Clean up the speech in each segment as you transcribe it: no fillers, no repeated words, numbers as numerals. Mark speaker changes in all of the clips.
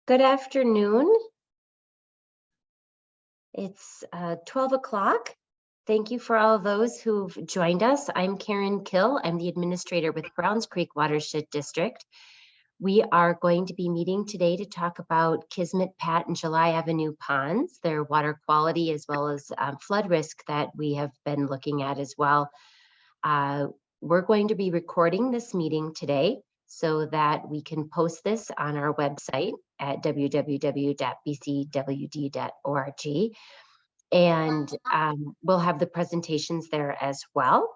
Speaker 1: Good afternoon. It's 12 o'clock. Thank you for all those who've joined us. I'm Karen Kill. I'm the administrator with Browns Creek Watershed District. We are going to be meeting today to talk about Kismet, Pat, and July Avenue ponds, their water quality, as well as flood risk that we have been looking at as well. We're going to be recording this meeting today so that we can post this on our website at www.bcwd.org. And we'll have the presentations there as well.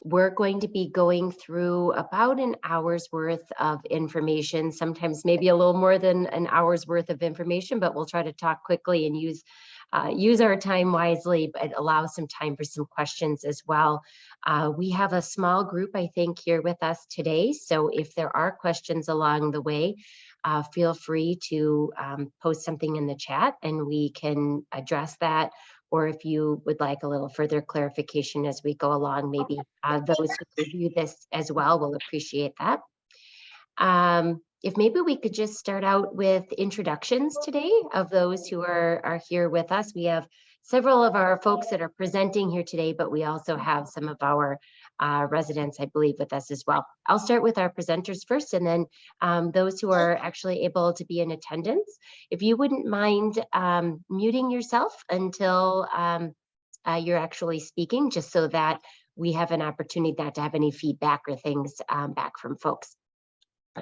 Speaker 1: We're going to be going through about an hour's worth of information, sometimes maybe a little more than an hour's worth of information, but we'll try to talk quickly and use our time wisely, but allow some time for some questions as well. We have a small group, I think, here with us today. So if there are questions along the way, feel free to post something in the chat and we can address that. Or if you would like a little further clarification as we go along, maybe those who review this as well will appreciate that. If maybe we could just start out with introductions today of those who are here with us. We have several of our folks that are presenting here today, but we also have some of our residents, I believe, with us as well. I'll start with our presenters first, and then those who are actually able to be in attendance. If you wouldn't mind muting yourself until you're actually speaking, just so that we have an opportunity not to have any feedback or things back from folks.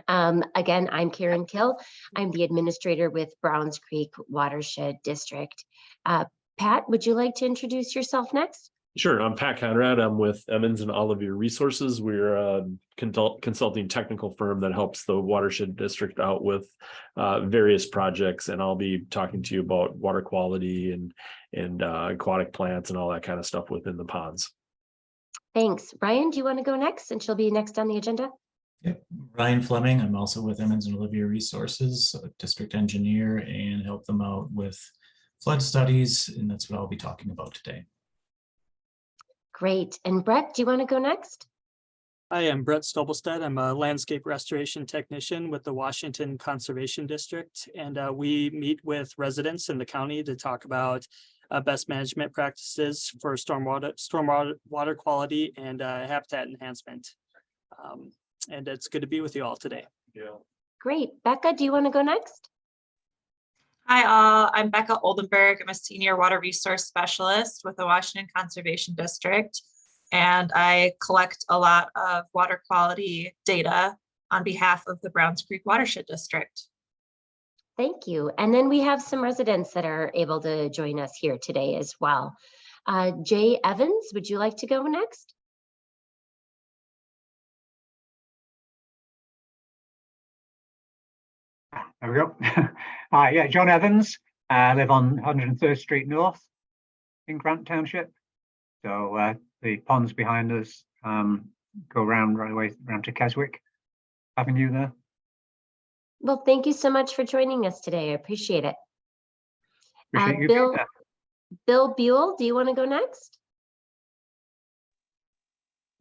Speaker 1: Again, I'm Karen Kill. I'm the administrator with Browns Creek Watershed District. Pat, would you like to introduce yourself next?
Speaker 2: Sure. I'm Pat Conrad. I'm with Emmons and Oliver Resources. We're a consulting technical firm that helps the Watershed District out with various projects, and I'll be talking to you about water quality and aquatic plants and all that kind of stuff within the ponds.
Speaker 1: Thanks. Ryan, do you want to go next? And she'll be next on the agenda.
Speaker 3: Yep. Ryan Fleming. I'm also with Emmons and Oliver Resources, a district engineer, and help them out with flood studies, and that's what I'll be talking about today.
Speaker 1: Great. And Brett, do you want to go next?
Speaker 4: Hi, I'm Brett Stobelstead. I'm a landscape restoration technician with the Washington Conservation District, and we meet with residents in the county to talk about best management practices for stormwater water quality and habitat enhancement. And it's good to be with you all today.
Speaker 2: Yeah.
Speaker 1: Great. Becca, do you want to go next?
Speaker 5: Hi all, I'm Becca Oldenburg. I'm a senior water resource specialist with the Washington Conservation District, and I collect a lot of water quality data on behalf of the Browns Creek Watershed District.
Speaker 1: Thank you. And then we have some residents that are able to join us here today as well. Jay Evans, would you like to go next?
Speaker 6: There we go. Hi, yeah, John Evans. I live on 103rd Street North in Grant Township. So the ponds behind us go around right away around to Keswick Avenue there.
Speaker 1: Well, thank you so much for joining us today. I appreciate it.
Speaker 6: Appreciate you being there.
Speaker 1: Bill Buell, do you want to go next?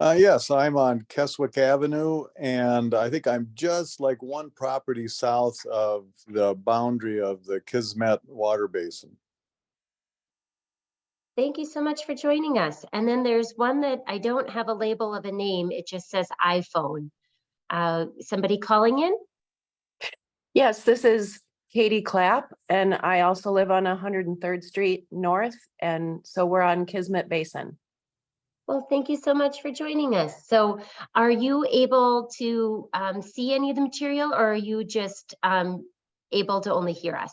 Speaker 7: Yes, I'm on Keswick Avenue, and I think I'm just like one property south of the boundary of the Kismet water basin.
Speaker 1: Thank you so much for joining us. And then there's one that I don't have a label of a name. It just says iPhone. Somebody calling in?
Speaker 8: Yes, this is Katie Clapp, and I also live on 103rd Street North, and so we're on Kismet Basin.
Speaker 1: Well, thank you so much for joining us. So are you able to see any of the material, or are you just able to only hear us?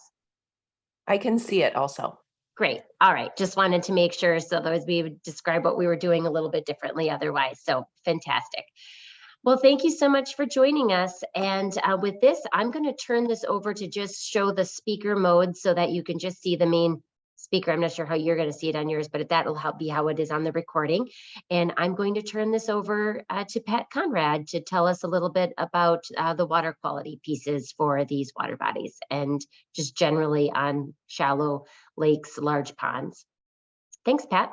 Speaker 8: I can see it also.
Speaker 1: Great. All right. Just wanted to make sure, so otherwise we would describe what we were doing a little bit differently otherwise. So fantastic. Well, thank you so much for joining us. And with this, I'm going to turn this over to just show the speaker mode so that you can just see the main speaker. I'm not sure how you're going to see it on yours, but that'll help be how it is on the recording. And I'm going to turn this over to Pat Conrad to tell us a little bit about the water quality pieces for these water bodies and just generally on shallow lakes, large ponds. Thanks, Pat.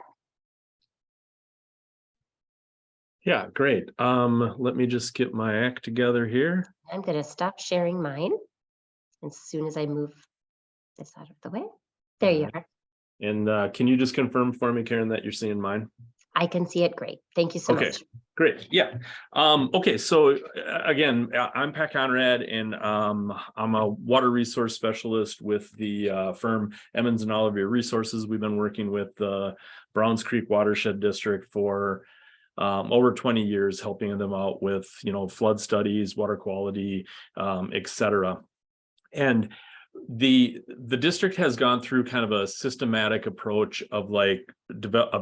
Speaker 2: Yeah, great. Let me just get my act together here.
Speaker 1: I'm going to stop sharing mine. as soon as I move this out of the way. There you are.
Speaker 2: And can you just confirm for me, Karen, that you're seeing mine?
Speaker 1: I can see it great. Thank you so
Speaker 2: Okay.
Speaker 1: much.
Speaker 2: Great. Yeah. Okay. So again, I'm Pat Conrad, and I'm a water resource specialist with the firm Emmons and Oliver Resources. We've been working with the Browns Creek Watershed District for over 20 years, helping them out with, flood studies, water quality, et cetera. And the district has gone through kind of a systematic approach of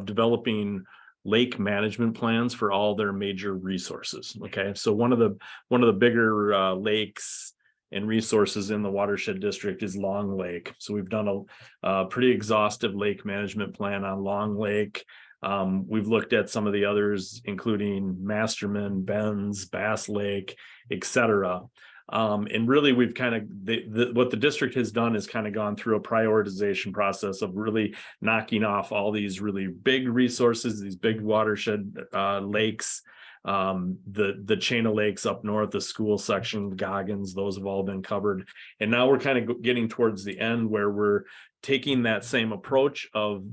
Speaker 2: developing lake management plans for all their major resources. Okay, so one of the bigger lakes and resources in the watershed district is Long Lake. So we've done a pretty exhaustive lake management plan on Long Lake. We've looked at some of the others, including Masterman, Benz, Bass Lake, etc. And really, we've kind of what the district has done is kind of gone through a prioritization process of really knocking off all these really big resources, these big watershed lakes, the chain of lakes up north, the school section, Goggins, those have all been covered. And now we're kind of getting towards the end where we're taking that same approach of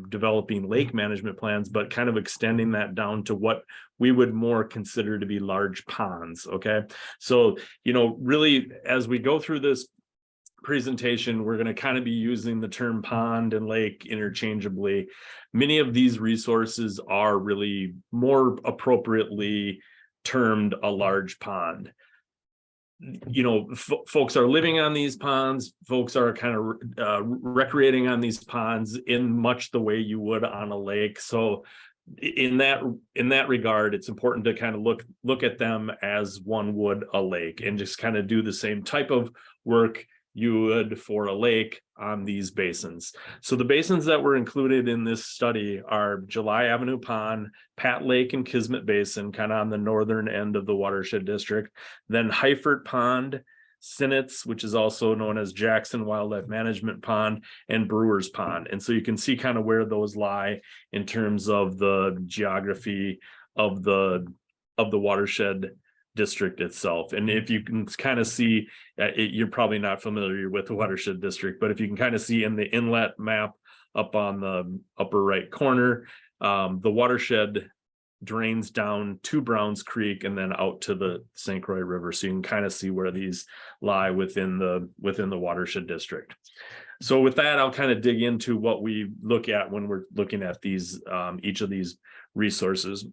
Speaker 2: developing lake management plans, but kind of extending that down to what we would more consider to be large ponds. Okay. So, really, as we go through this presentation, we're going to kind of be using the term pond and lake interchangeably. Many of these resources are really more appropriately termed a large pond. Folks are living on these ponds. Folks are kind of recreating on these ponds in much the way you would on a lake. So in that regard, it's important to kind of look at them as one would a lake, and just kind of do the same type of work you would for a lake on these basins. So the basins that were included in this study are July Avenue Pond, Pat Lake and Kismet Basin, kind of on the northern end of the watershed district, then Heifert Pond, Sinnets, which is also known as Jackson Wildlife Management Pond, and Brewers Pond. And so you can see kind of where those lie in terms of the geography of the watershed district itself. And if you can kind of see, you're probably not familiar with the watershed district, but if you can kind of see in the inlet map up on the upper right corner, the watershed drains down to Browns Creek and then out to the St. Croix River. So you can kind of see where these lie within the watershed district. So with that, I'll kind of dig into what we look at when we're looking at these each of these resources.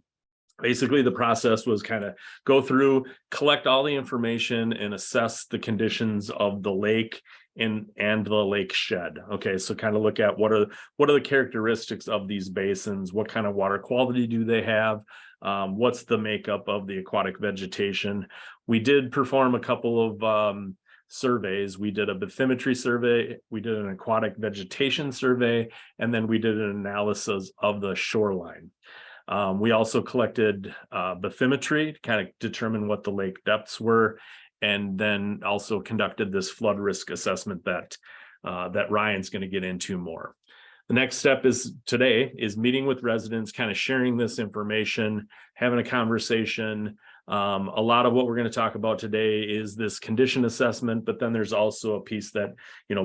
Speaker 2: Basically, the process was kind of go through, collect all the information, and assess the conditions of the lake and the lake shed. Okay, so kind of look at what are the characteristics of these basins, what kind of water quality do they have, what's the makeup of the aquatic vegetation. We did perform a couple of surveys. We did a bathymetry survey, we did an aquatic vegetation survey, and then we did an analysis of the shoreline. We also collected bathymetry to kind of determine what the lake depths were, and then also conducted this flood risk assessment that Ryan's going to get into more. The next step today is meeting with residents, kind of sharing this information, having a conversation. A lot of what we're going to talk about today is this condition assessment, but then there's also a piece that,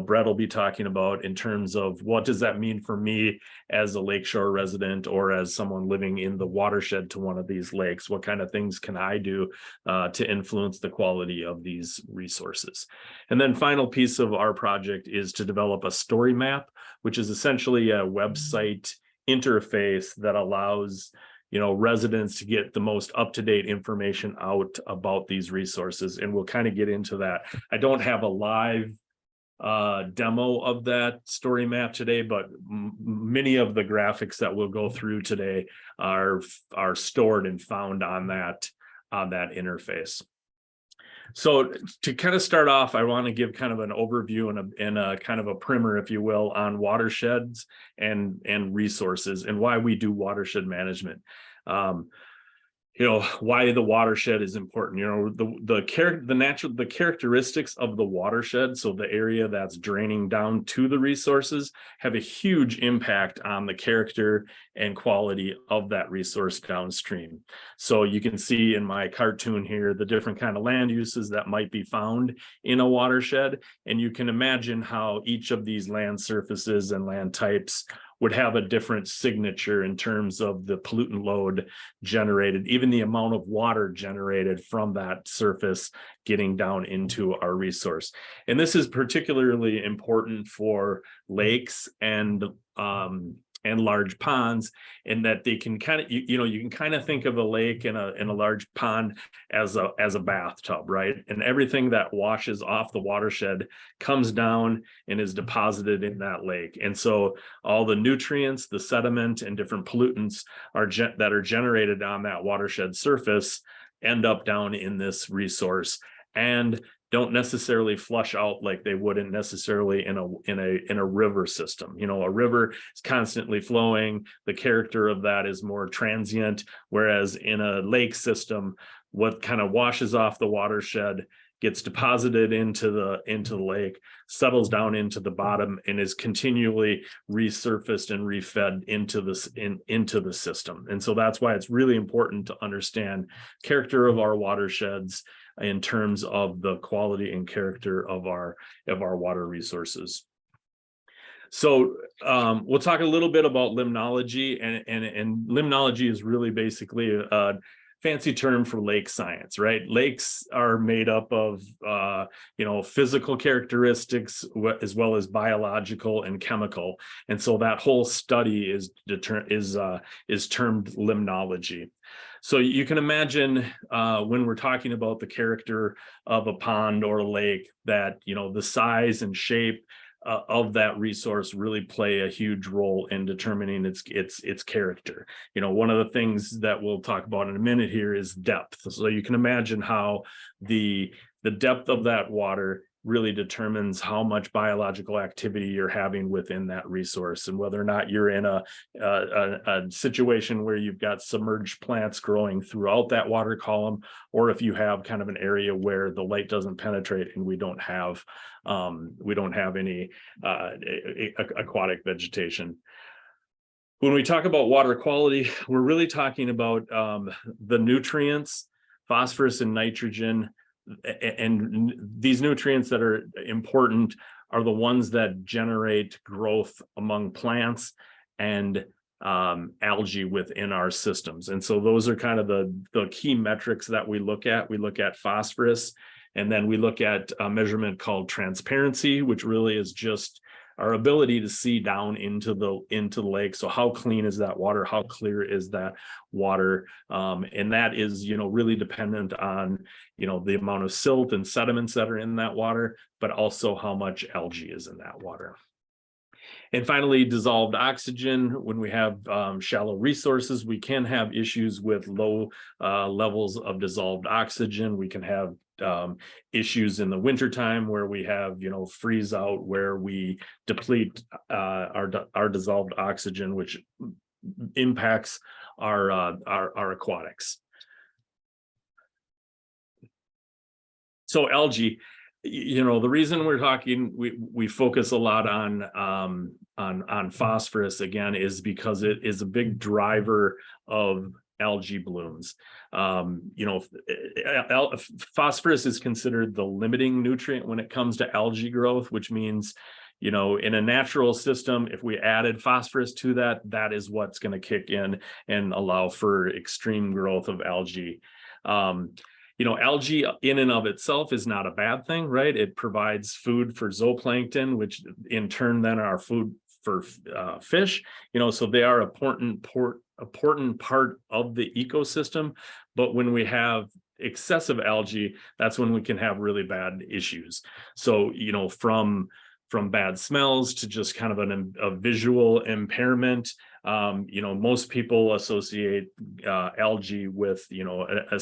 Speaker 2: Brett will be talking about in terms of what does that mean for me as a lakeshore resident or as someone living in the watershed to one of these lakes? What kind of things can I do to influence the quality of these resources? And then final piece of our project is to develop a story map, which is essentially a website interface that allows residents to get the most up-to-date information out about these resources. And we'll kind of get into that. I don't have a live demo of that story map today, but many of the graphics that we'll go through today are stored and found on that interface. So to kind of start off, I want to give kind of an overview and a kind of a primer, if you will, on watersheds and resources and why we do watershed management. why the watershed is important. The characteristics of the watershed, so the area that's draining down to the resources, have a huge impact on the character and quality of that resource downstream. So you can see in my cartoon here the different kind of land uses that might be found in a watershed, and you can imagine how each of these land surfaces and land types would have a different signature in terms of the pollutant load generated, even the amount of water generated from that surface getting down into our resource. And this is particularly important for lakes and large ponds, in that they can kind of, you can kind of think of a lake and a large pond as a bathtub, right? And everything that washes off the watershed comes down and is deposited in that lake. And so all the nutrients, the sediment, and different pollutants that are generated on that watershed surface end up down in this resource, and don't necessarily flush out like they wouldn't necessarily in a river system. A river is constantly flowing. The character of that is more transient, whereas in a lake system, what kind of washes off the watershed gets deposited into the lake, settles down into the bottom, and is continually resurfaced and refed into the system. And so that's why it's really important to understand character of our watersheds in terms of the quality and character of our water resources. So we'll talk a little bit about limnology, and limnology is really basically a fancy term for lake science, right? Lakes are made up of physical characteristics as well as biological and chemical, and so that whole study is termed limnology. So you can imagine when we're talking about the character of a pond or a lake, that the size and shape of that resource really play a huge role in determining its character. One of the things that we'll talk about in a minute here is depth. So you can imagine how the depth of that water really determines how much biological activity you're having within that resource, and whether or not you're in a situation where you've got submerged plants growing throughout that water column, or if you have kind of an area where the light doesn't penetrate and we don't have any aquatic vegetation. When we talk about water quality, we're really talking about the nutrients, phosphorus and nitrogen. And these nutrients that are important are the ones that generate growth among plants and algae within our systems. And so those are kind of the key metrics that we look at. We look at phosphorus, and then we look at a measurement called transparency, which really is just our ability to see down into the lake. So how clean is that water? How clear is that water? And that is, really dependent on, the amount of silt and sediments that are in that water, but also how much algae is in that water. And finally, dissolved oxygen. When we have shallow resources, we can have issues with low levels of dissolved oxygen. We can have issues in the wintertime where we have, freeze out, where we deplete our dissolved oxygen, which impacts our aquatics. So algae, the reason we're talking, we focus a lot on phosphorus again, is because it is a big driver of algae blooms. Phosphorus is considered the limiting nutrient when it comes to algae growth, which means, in a natural system, if we added phosphorus to that is what's going to kick in and allow for extreme growth of algae. Algae in and of itself is not a bad thing, right? It provides food for zooplankton, which in turn then are food for fish, so they are important part of the ecosystem. But when we have excessive algae, that's when we can have really bad issues. So, from bad smells to just kind of a visual impairment. Most people associate algae with, a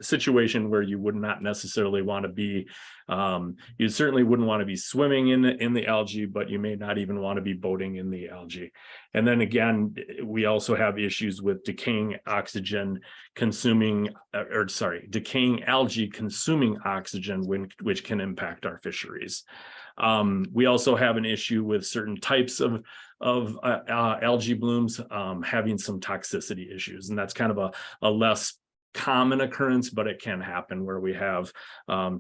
Speaker 2: situation where you would not necessarily want to be. You certainly wouldn't want to be swimming in the algae, but you may not even want to be boating in the algae. And then again, we also have issues with decaying algae consuming oxygen, which can impact our fisheries. We also have an issue with certain types of algae blooms having some toxicity issues, and that's kind of a less common occurrence, but it can happen where we have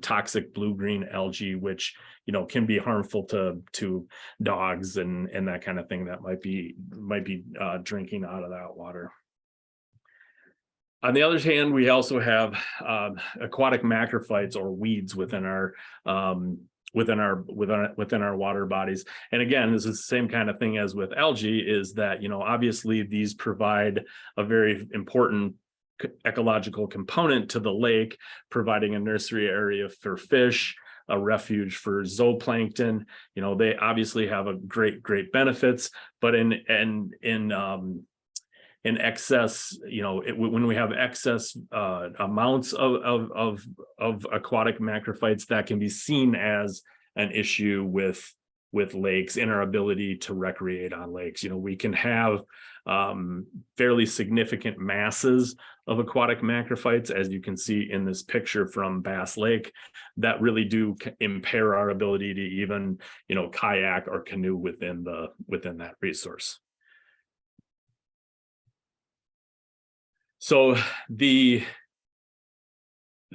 Speaker 2: toxic blue-green algae, which can be harmful to dogs and that kind of thing that might be drinking out of that water. On the other hand, we also have aquatic macrophytes or weeds within our water bodies. And again, this is the same kind of thing as with algae, is that obviously these provide a very important ecological component to the lake, providing a nursery area for fish, a refuge for zooplankton. They obviously have a great benefits, but in excess, when we have excess amounts of aquatic macrophytes, that can be seen as an issue with lakes and our ability to recreate on lakes. We can have fairly significant masses of aquatic macrophytes, as you can see in this picture from Bass Lake, that really do impair our ability to even kayak or canoe within that resource. So the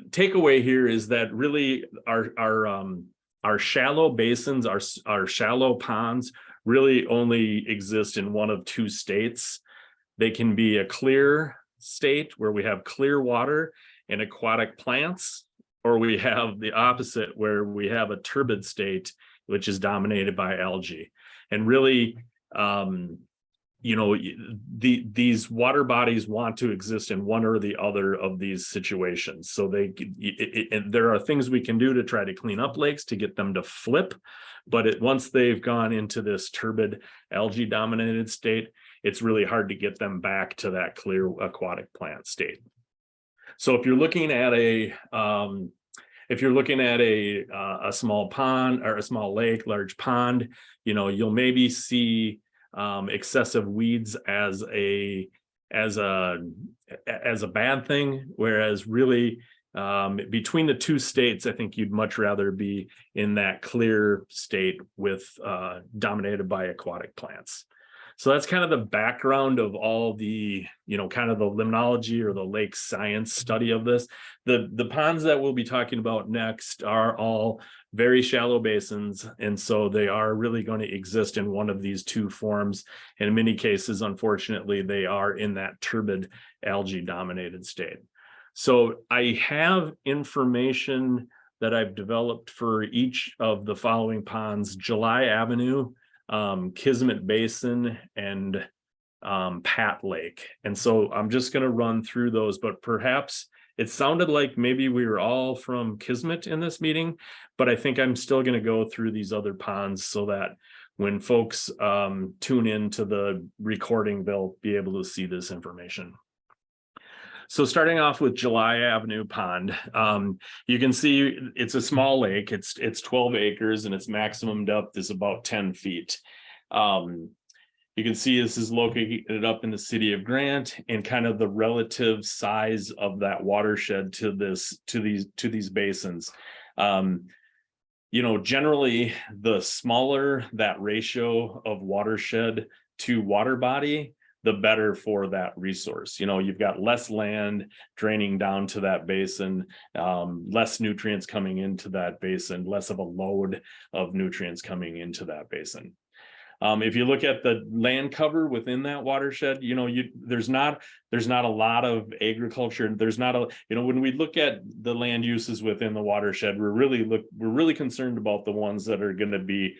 Speaker 2: takeaway here is that really our shallow basins, our shallow ponds really only exist in one of two states. They can be a clear state where we have clear water and aquatic plants, or we have the opposite where we have a turbid state, which is dominated by algae. And really, these water bodies want to exist in one or the other of these situations. So there are things we can do to try to clean up lakes to get them to flip, but once they've gone into this turbid algae dominated state, it's really hard to get them back to that clear aquatic plant state. So if you're looking at a small pond or a small lake, large pond, you'll maybe see excessive weeds as a bad thing, whereas really between the two states, I think you'd much rather be in that clear state with dominated by aquatic plants. So that's kind of the background of all the, kind of the limnology or the lake science study of this. The ponds that we'll be talking about next are all very shallow basins. And so they are really going to exist in one of these two forms. In many cases, unfortunately, they are in that turbid algae dominated state. So I have information that I've developed for each of the following ponds: July Avenue, Kismet Basin, and Pat Lake. And so I'm just going to run through those, but perhaps it sounded like maybe we were all from Kismet in this meeting, but I think I'm still going to go through these other ponds so that when folks tune into the recording, they'll be able to see this information. So starting off with July Avenue Pond, you can see it's a small lake. It's 12 acres and its maximum depth is about 10 feet. You can see this is located up in the city of Grant, and kind of the relative size of that watershed to these basins. Generally, the smaller that ratio of watershed to water body, the better for that resource. You've got less land draining down to that basin, less nutrients coming into that basin, less of a load of nutrients coming into that basin. If you look at the land cover within that watershed, there's not a lot of agriculture. There's not when we look at the land uses within the watershed, we're really concerned about the ones that are going to be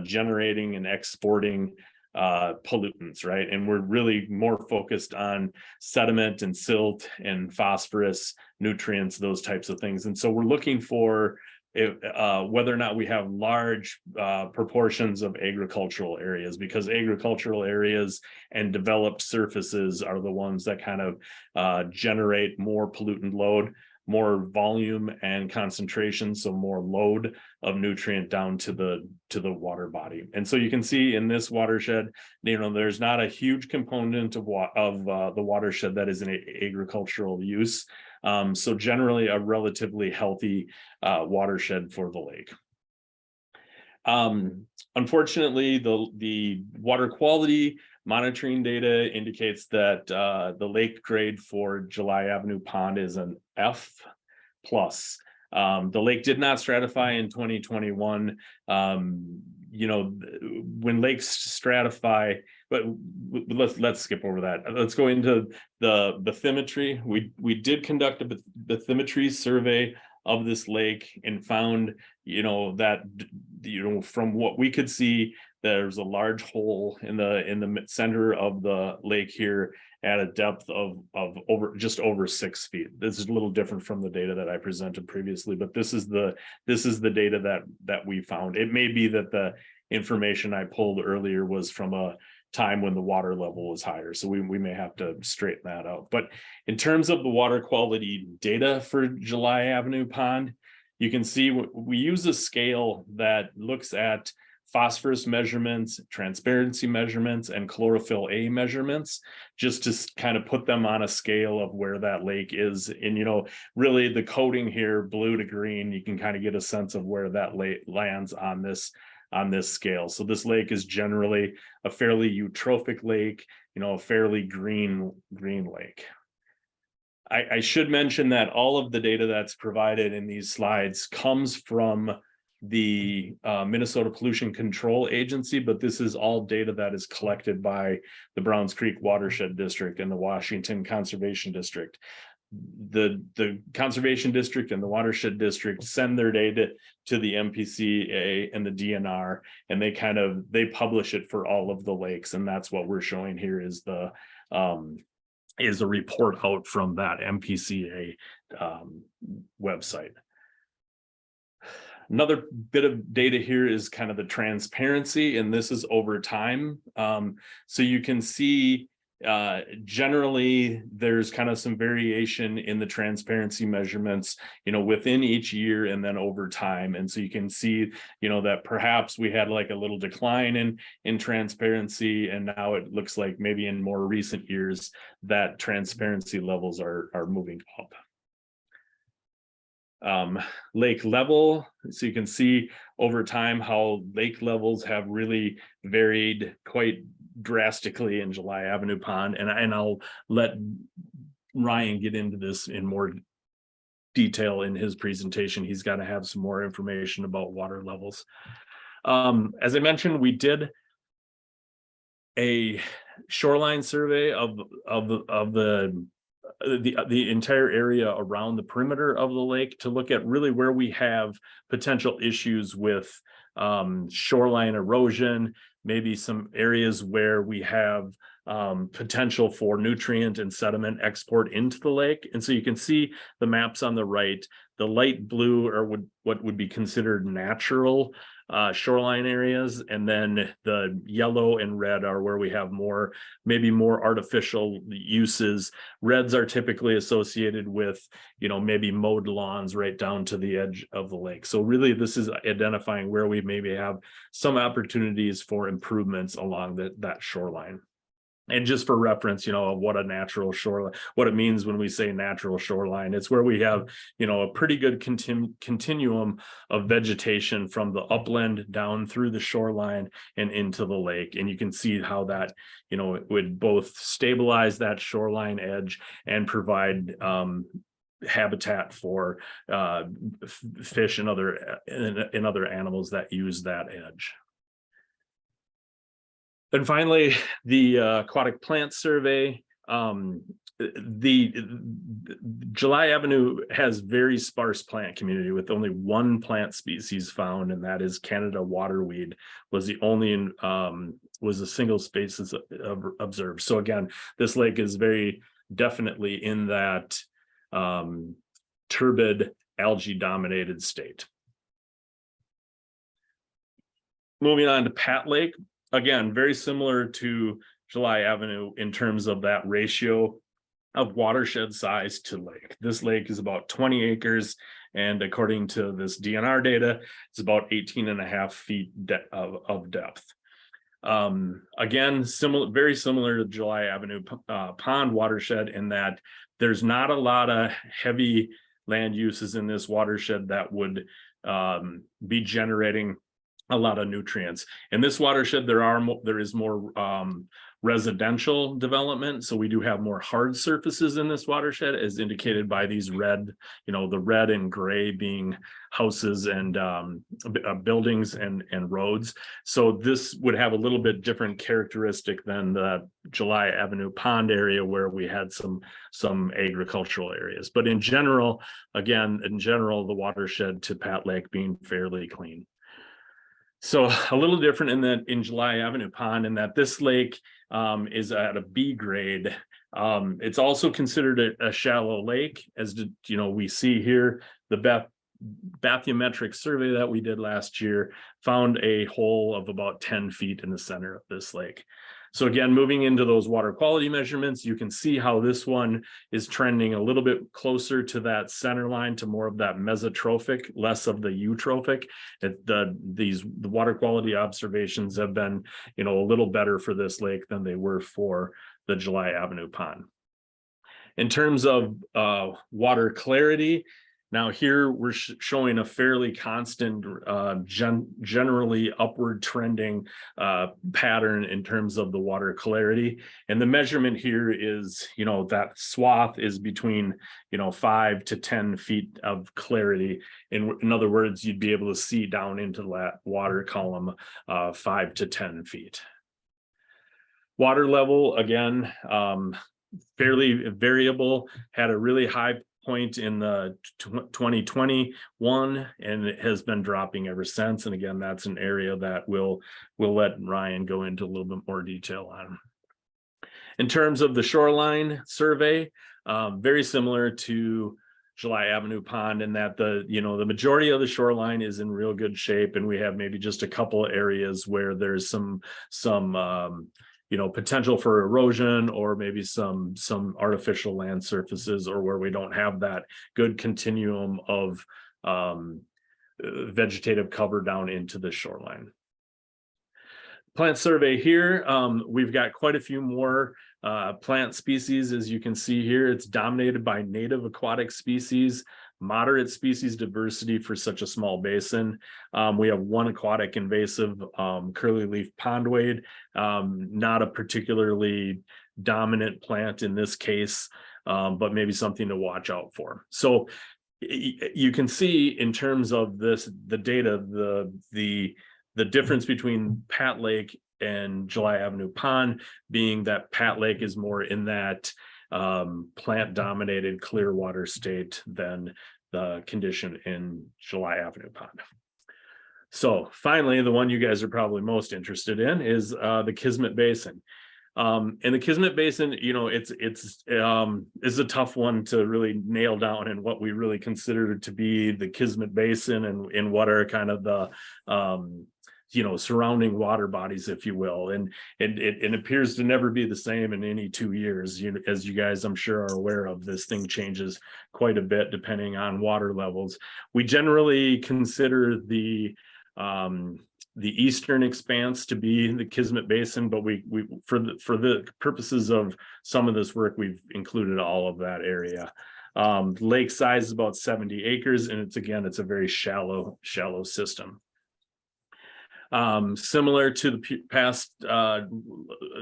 Speaker 2: generating and exporting pollutants, right? And we're really more focused on sediment and silt and phosphorus, nutrients, those types of things. And so we're looking for whether or not we have large proportions of agricultural areas, because agricultural areas and developed surfaces are the ones that kind of generate more pollutant load. more volume and concentration, so more load of nutrient down to the water body. And so you can see in this watershed, there's not a huge component of the watershed that is in agricultural use. So generally a relatively healthy watershed for the lake. Unfortunately, the water quality monitoring data indicates that the lake grade for July Avenue Pond is an F+. The lake did not stratify in 2021. When lakes stratify, but let's skip over that. Let's go into the bathymetry. We did conduct a bathymetry survey of this lake and found, that, from what we could see, there's a large hole in the center of the lake here at a depth of just over 6 feet. This is a little different from the data that I presented previously, but this is the data that we found. It may be that the information I pulled earlier was from a time when the water level was higher, so we may have to straighten that out. But in terms of the water quality data for July Avenue Pond, you can see we use a scale that looks at phosphorus measurements, transparency measurements, and chlorophyll A measurements, just to kind of put them on a scale of where that lake is. And, really the coding here, blue to green, you can kind of get a sense of where that lake lands on this scale. So this lake is generally a fairly eutrophic lake, a fairly green lake. I should mention that all of the data that's provided in these slides comes from the Minnesota Pollution Control Agency, but this is all data that is collected by the Browns Creek Watershed District and the Washington Conservation District. The Conservation District and the Watershed District send their data to the MPCA and the DNR, and they publish it for all of the lakes, and that's what we're showing here is a report out from that MPCA website. Another bit of data here is kind of the transparency, and this is over time. So you can see generally there's kind of some variation in the transparency measurements, within each year and then over time. And so you can see, that perhaps we had like a little decline in transparency, and now it looks like maybe in more recent years that transparency levels are moving up. Lake level, so you can see over time how lake levels have really varied quite drastically in July Avenue Pond, and I'll let Ryan get into this in more detail in his presentation. He's got to have some more information about water levels. As I mentioned, we did a shoreline survey of the entire area around the perimeter of the lake to look at really where we have potential issues with shoreline erosion, maybe some areas where we have potential for nutrient and sediment export into the lake. And so you can see the maps on the right. The light blue are what would be considered natural shoreline areas, and then the yellow and red are where we have maybe more artificial uses. Reds are typically associated with, maybe mowed lawns right down to the edge of the lake. So really this is identifying where we maybe have some opportunities for improvements along that shoreline. And just for reference, what a natural shoreline, what it means when we say natural shoreline, it's where we have, a pretty good continuum of vegetation from the upland down through the shoreline and into the lake. And you can see how that, it would both stabilize that shoreline edge and provide habitat for fish and other animals that use that edge. And finally, the aquatic plant survey. The July Avenue has very sparse plant community with only one plant species found, and that is Canada waterweed was the only was a single species observed. So again, this lake is very definitely in that turbid algae dominated state. Moving on to Pat Lake. Again, very similar to July Avenue in terms of that ratio of watershed size to lake. This lake is about 20 acres. And according to this DNR data, it's about 18.5 feet of depth. Again, very similar to July Avenue Pond watershed in that there's not a lot of heavy land uses in this watershed that would be generating a lot of nutrients. In this watershed, there is more residential development. So we do have more hard surfaces in this watershed, as indicated by these red, the red and gray being houses and buildings and roads. So this would have a little bit different characteristic than the July Avenue Pond area where we had some agricultural areas. But in general, the watershed to Pat Lake being fairly clean. So a little different in July Avenue Pond in that this lake is at a B grade. It's also considered a shallow lake, as we see here. The bathymetric survey that we did last year found a hole of about 10 feet in the center of this lake. So again, moving into those water quality measurements, you can see how this one is trending a little bit closer to that center line, to more of that mesotrophic, less of the eutrophic. The water quality observations have been, a little better for this lake than they were for the July Avenue Pond. In terms of water clarity, now here we're showing a fairly constant, generally upward trending pattern in terms of the water clarity. And the measurement here is, that swath is between, 5 to 10 feet of clarity. In other words, you'd be able to see down into that water column 5 to 10 feet. Water level, again, fairly variable, had a really high point in the 2021, and it has been dropping ever since. And again, that's an area that we'll let Ryan go into a little bit more detail on. In terms of the shoreline survey, very similar to July Avenue Pond in that the majority of the shoreline is in real good shape, and we have maybe just a couple of areas where there's some potential for erosion, or maybe some artificial land surfaces, or where we don't have that good continuum of vegetative cover down into the shoreline. Plant survey here, we've got quite a few more plant species. As you can see here, it's dominated by native aquatic species, moderate species diversity for such a small basin. We have one aquatic invasive curly leaf pondweed, not a particularly dominant plant in this case, but maybe something to watch out for. So you can see in terms of the data, the difference between Pat Lake and July Avenue Pond being that Pat Lake is more in that plant dominated clear water state than the condition in July Avenue Pond. So finally, the one you guys are probably most interested in is the Kismet Basin. And the Kismet Basin, it's a tough one to really nail down, and what we really consider to be the Kismet Basin, and what are kind of the surrounding water bodies, if you will. And it appears to never be the same in any 2 years. As you guys, I'm sure, are aware of, this thing changes quite a bit depending on water levels. We generally consider the eastern expanse to be the Kismet Basin, but we for the purposes of some of this work, we've included all of that area. Lake size is about 70 acres, and it's a very shallow system. Similar to the past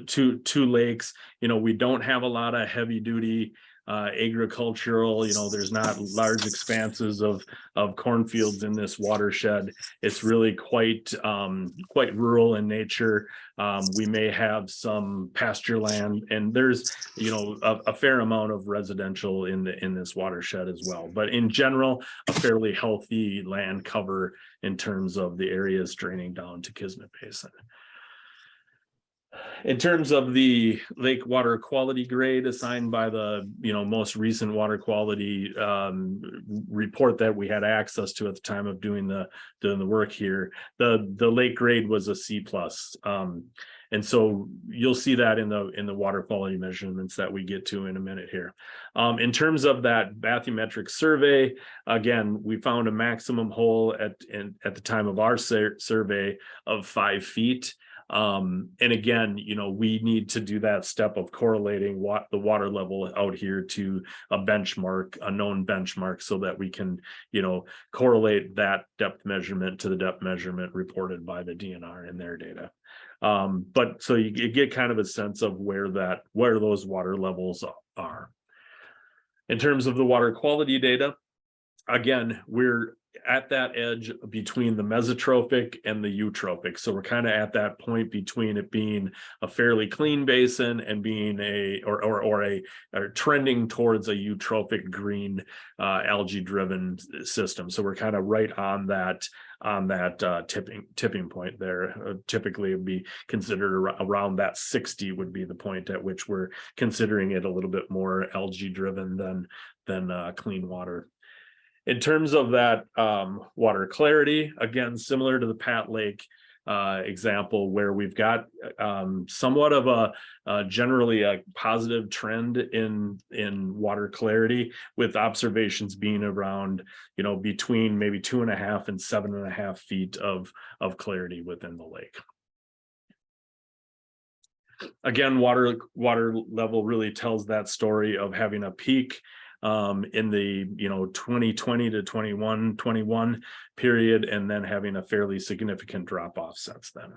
Speaker 2: two lakes, we don't have a lot of heavy duty agricultural, there's not large expanses of cornfields in this watershed. It's really quite rural in nature. We may have some pasture land, and there's a fair amount of residential in this watershed as well. But in general, a fairly healthy land cover in terms of the areas draining down to Kismet Basin. In terms of the lake water quality grade assigned by the most recent water quality report that we had access to at the time of doing the work here, the lake grade was a C+. And so you'll see that in the water quality measurements that we get to in a minute here. In terms of that bathymetric survey, again, we found a maximum hole at the time of our survey of 5 feet. And again, you know, we need to do that step of correlating the water level out here to a benchmark, a known benchmark, so that we can, you know, correlate that depth measurement to the depth measurement reported by the DNR in their data. But so you get kind of a sense of where those water levels are. In terms of the water quality data, again, we're at that edge between the mesotrophic and the eutrophic. So we're kind of at that point between it being a fairly clean basin and being or trending towards a eutrophic green algae driven system. So we're kind of right on that tipping point there. Typically it'd be considered around that 60 would be the point at which we're considering it a little bit more algae driven than clean water. In terms of that water clarity, again, similar to the Pat Lake example, where we've got somewhat of a generally a positive trend in water clarity, with observations being around, you know, between maybe 2.5 and 7.5 feet of clarity within the lake. Again, water level really tells that story of having a peak in the 2020 to 21 period, and then having a fairly significant drop off since then.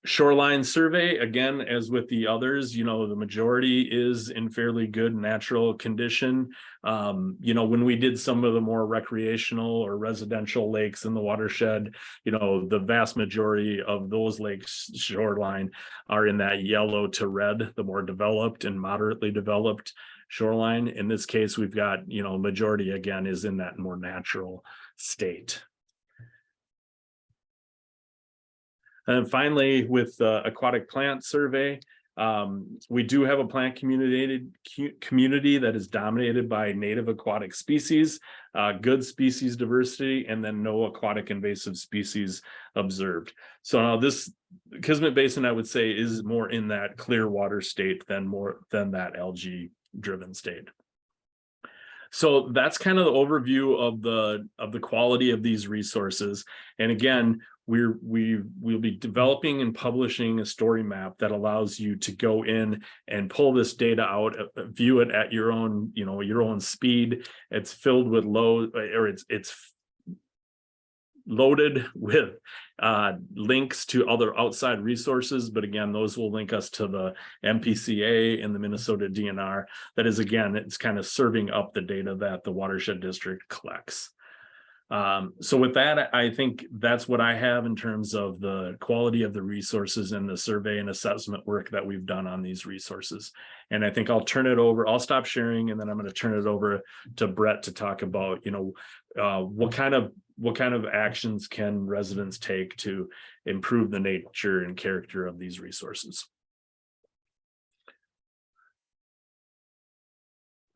Speaker 2: Shoreline survey, again, as with the others, you know, the majority is in fairly good natural condition. You know, when we did some of the more recreational or residential lakes in the watershed, you know, the vast majority of those lakes shoreline are in that yellow to red, the more developed and moderately developed shoreline. In this case, we've got, you know, majority again is in that more natural state. And finally, with the aquatic plant survey, we do have a plant community that is dominated by native aquatic species, good species diversity, and then no aquatic invasive species observed. So now this Kismet Basin, I would say, is more in that clear water state than that algae driven state. So that's kind of the overview of the quality of these resources. And again, we'll be developing and publishing a story map that allows you to go in and pull this data out, view it at your own, you know, your own speed. It's filled with it's loaded with links to other outside resources, but again, those will link us to the MPCA and the Minnesota DNR. That is, again, it's kind of serving up the data that the Watershed District collects. So with that, I think that's what I have in terms of the quality of the resources and the survey and assessment work that we've done on these resources. And I think I'll turn it over. I'll stop sharing, and then I'm going to turn it over to Brett to talk about, you know, what kind of actions can residents take to improve the nature and character of these resources.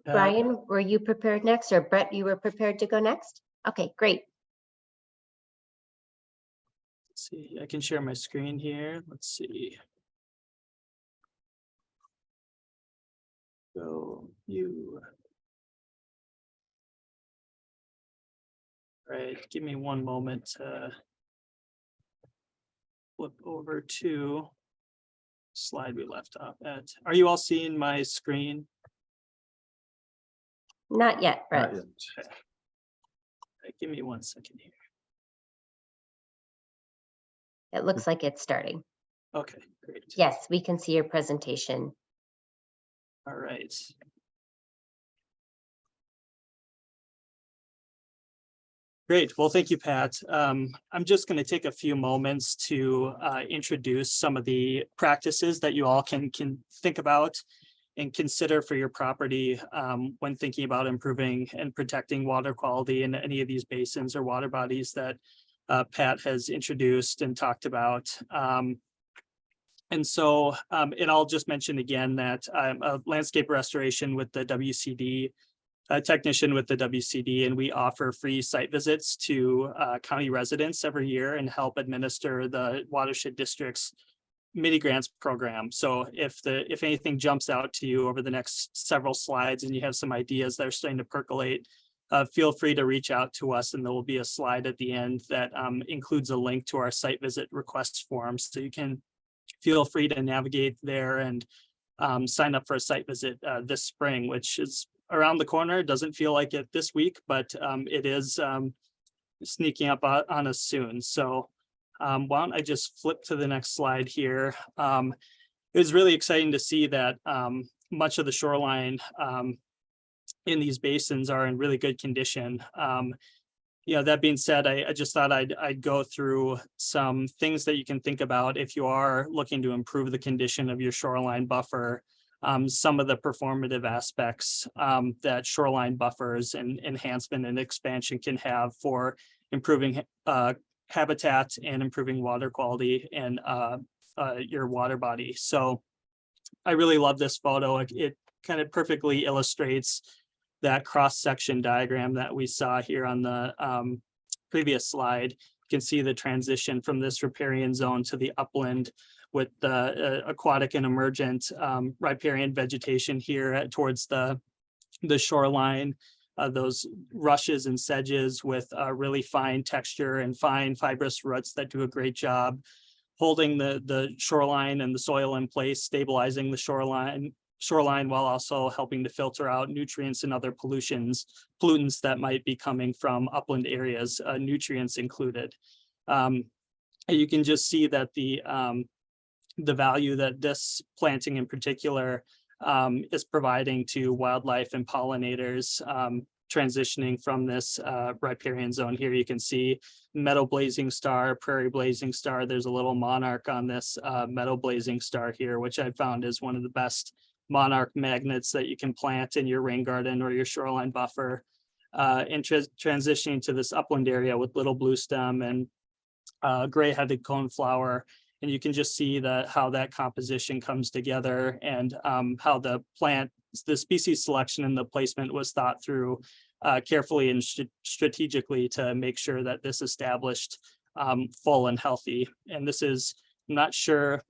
Speaker 1: Brian, were you prepared next, or Brett, you were prepared to go next? Okay, great.
Speaker 4: Let's see, I can share my screen here. Let's see. So right, give me one moment to flip over to slide we left off at. Are you all seeing my screen?
Speaker 1: Not yet, Brett.
Speaker 2: Not yet.
Speaker 4: Okay. Right, give me 1 second here.
Speaker 1: It looks like it's starting.
Speaker 4: Okay, great.
Speaker 1: Yes, we can see your presentation.
Speaker 4: All right. Great. Well, thank you, Pat. I'm just going to take a few moments to introduce some of the practices that you all can think about and consider for your property when thinking about improving and protecting water quality in any of these basins or water bodies that Pat has introduced and talked about. And I'll just mention again that I'm a landscape restoration with the WCD a technician with the WCD, and we offer free site visits to county residents every year and help administer the Watershed District's mini grants program. So if anything jumps out to you over the next several slides and you have some ideas that are starting to percolate, feel free to reach out to us, and there will be a slide at the end that includes a link to our site visit request form. So you can feel free to navigate there and sign up for a site visit this spring, which is around the corner. It doesn't feel like it this week, but it is sneaking up on us soon. So why don't I just flip to the next slide here. It was really exciting to see that much of the shoreline in these basins are in really good condition. That being said, I just thought I'd go through some things that you can think about if you are looking to improve the condition of your shoreline buffer. Some of the performative aspects that shoreline buffers and enhancement and expansion can have for improving habitat and improving water quality and your water body. So I really love this photo. It kind of perfectly illustrates that cross-section diagram that we saw here on the previous slide. You can see the transition from this riparian zone to the upland with the aquatic and emergent riparian vegetation here towards the shoreline. Those rushes and sedges with really fine texture and fine fibrous roots that do a great job holding the shoreline and the soil in place, stabilizing the shoreline while also helping to filter out nutrients and other pollutants that might be coming from upland areas, nutrients included. You can just see that the value that this planting in particular is providing to wildlife and pollinators transitioning from this riparian zone here. You can see meadow blazing star, prairie blazing star. There's a little monarch on this meadow blazing star here, which I found is one of the best monarch magnets that you can plant in your rain garden or your shoreline buffer. And transitioning to this upland area with little blue stem and gray-headed coneflower. And you can just see how that composition comes together and how the species selection and the placement was thought through carefully and strategically to make sure that this established full and healthy. And this is, I'm not sure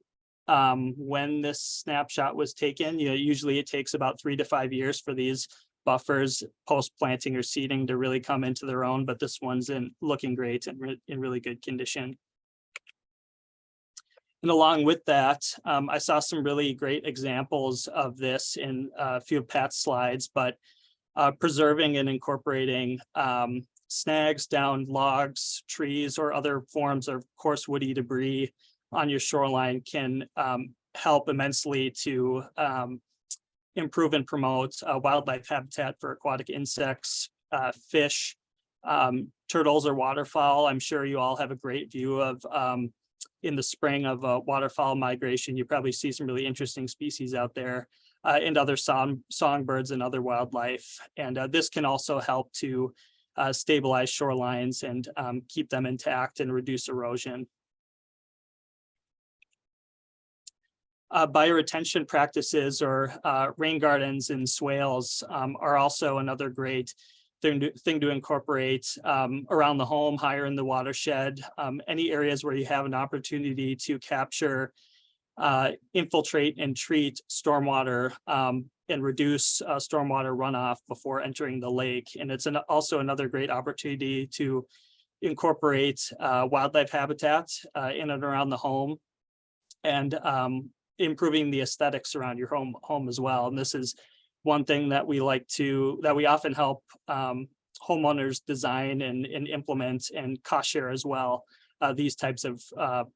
Speaker 4: when this snapshot was taken. Usually it takes about 3 to 5 years for these buffers post planting or seeding to really come into their own, but this one's looking great and in really good condition. And along with that, I saw some really great examples of this in a few of Pat's slides, but preserving and incorporating snags, downed logs, trees, or other forms of coarse woody debris on your shoreline can help immensely to improve and promote wildlife habitat for aquatic insects, fish, turtles, or waterfowl. I'm sure you all have a great view of in the spring of waterfowl migration. You probably see some really interesting species out there and other songbirds and other wildlife. And this can also help to stabilize shorelines and keep them intact and reduce erosion. Bioretention practices or rain gardens and swales are also another great thing to incorporate around the home, higher in the watershed, any areas where you have an opportunity to capture, infiltrate and treat stormwater and reduce stormwater runoff before entering the lake. And it's also another great opportunity to incorporate wildlife habitat in and around the home and improving the aesthetics around your home as well. And this is one thing that we often help homeowners design and implement and cost share as well. These types of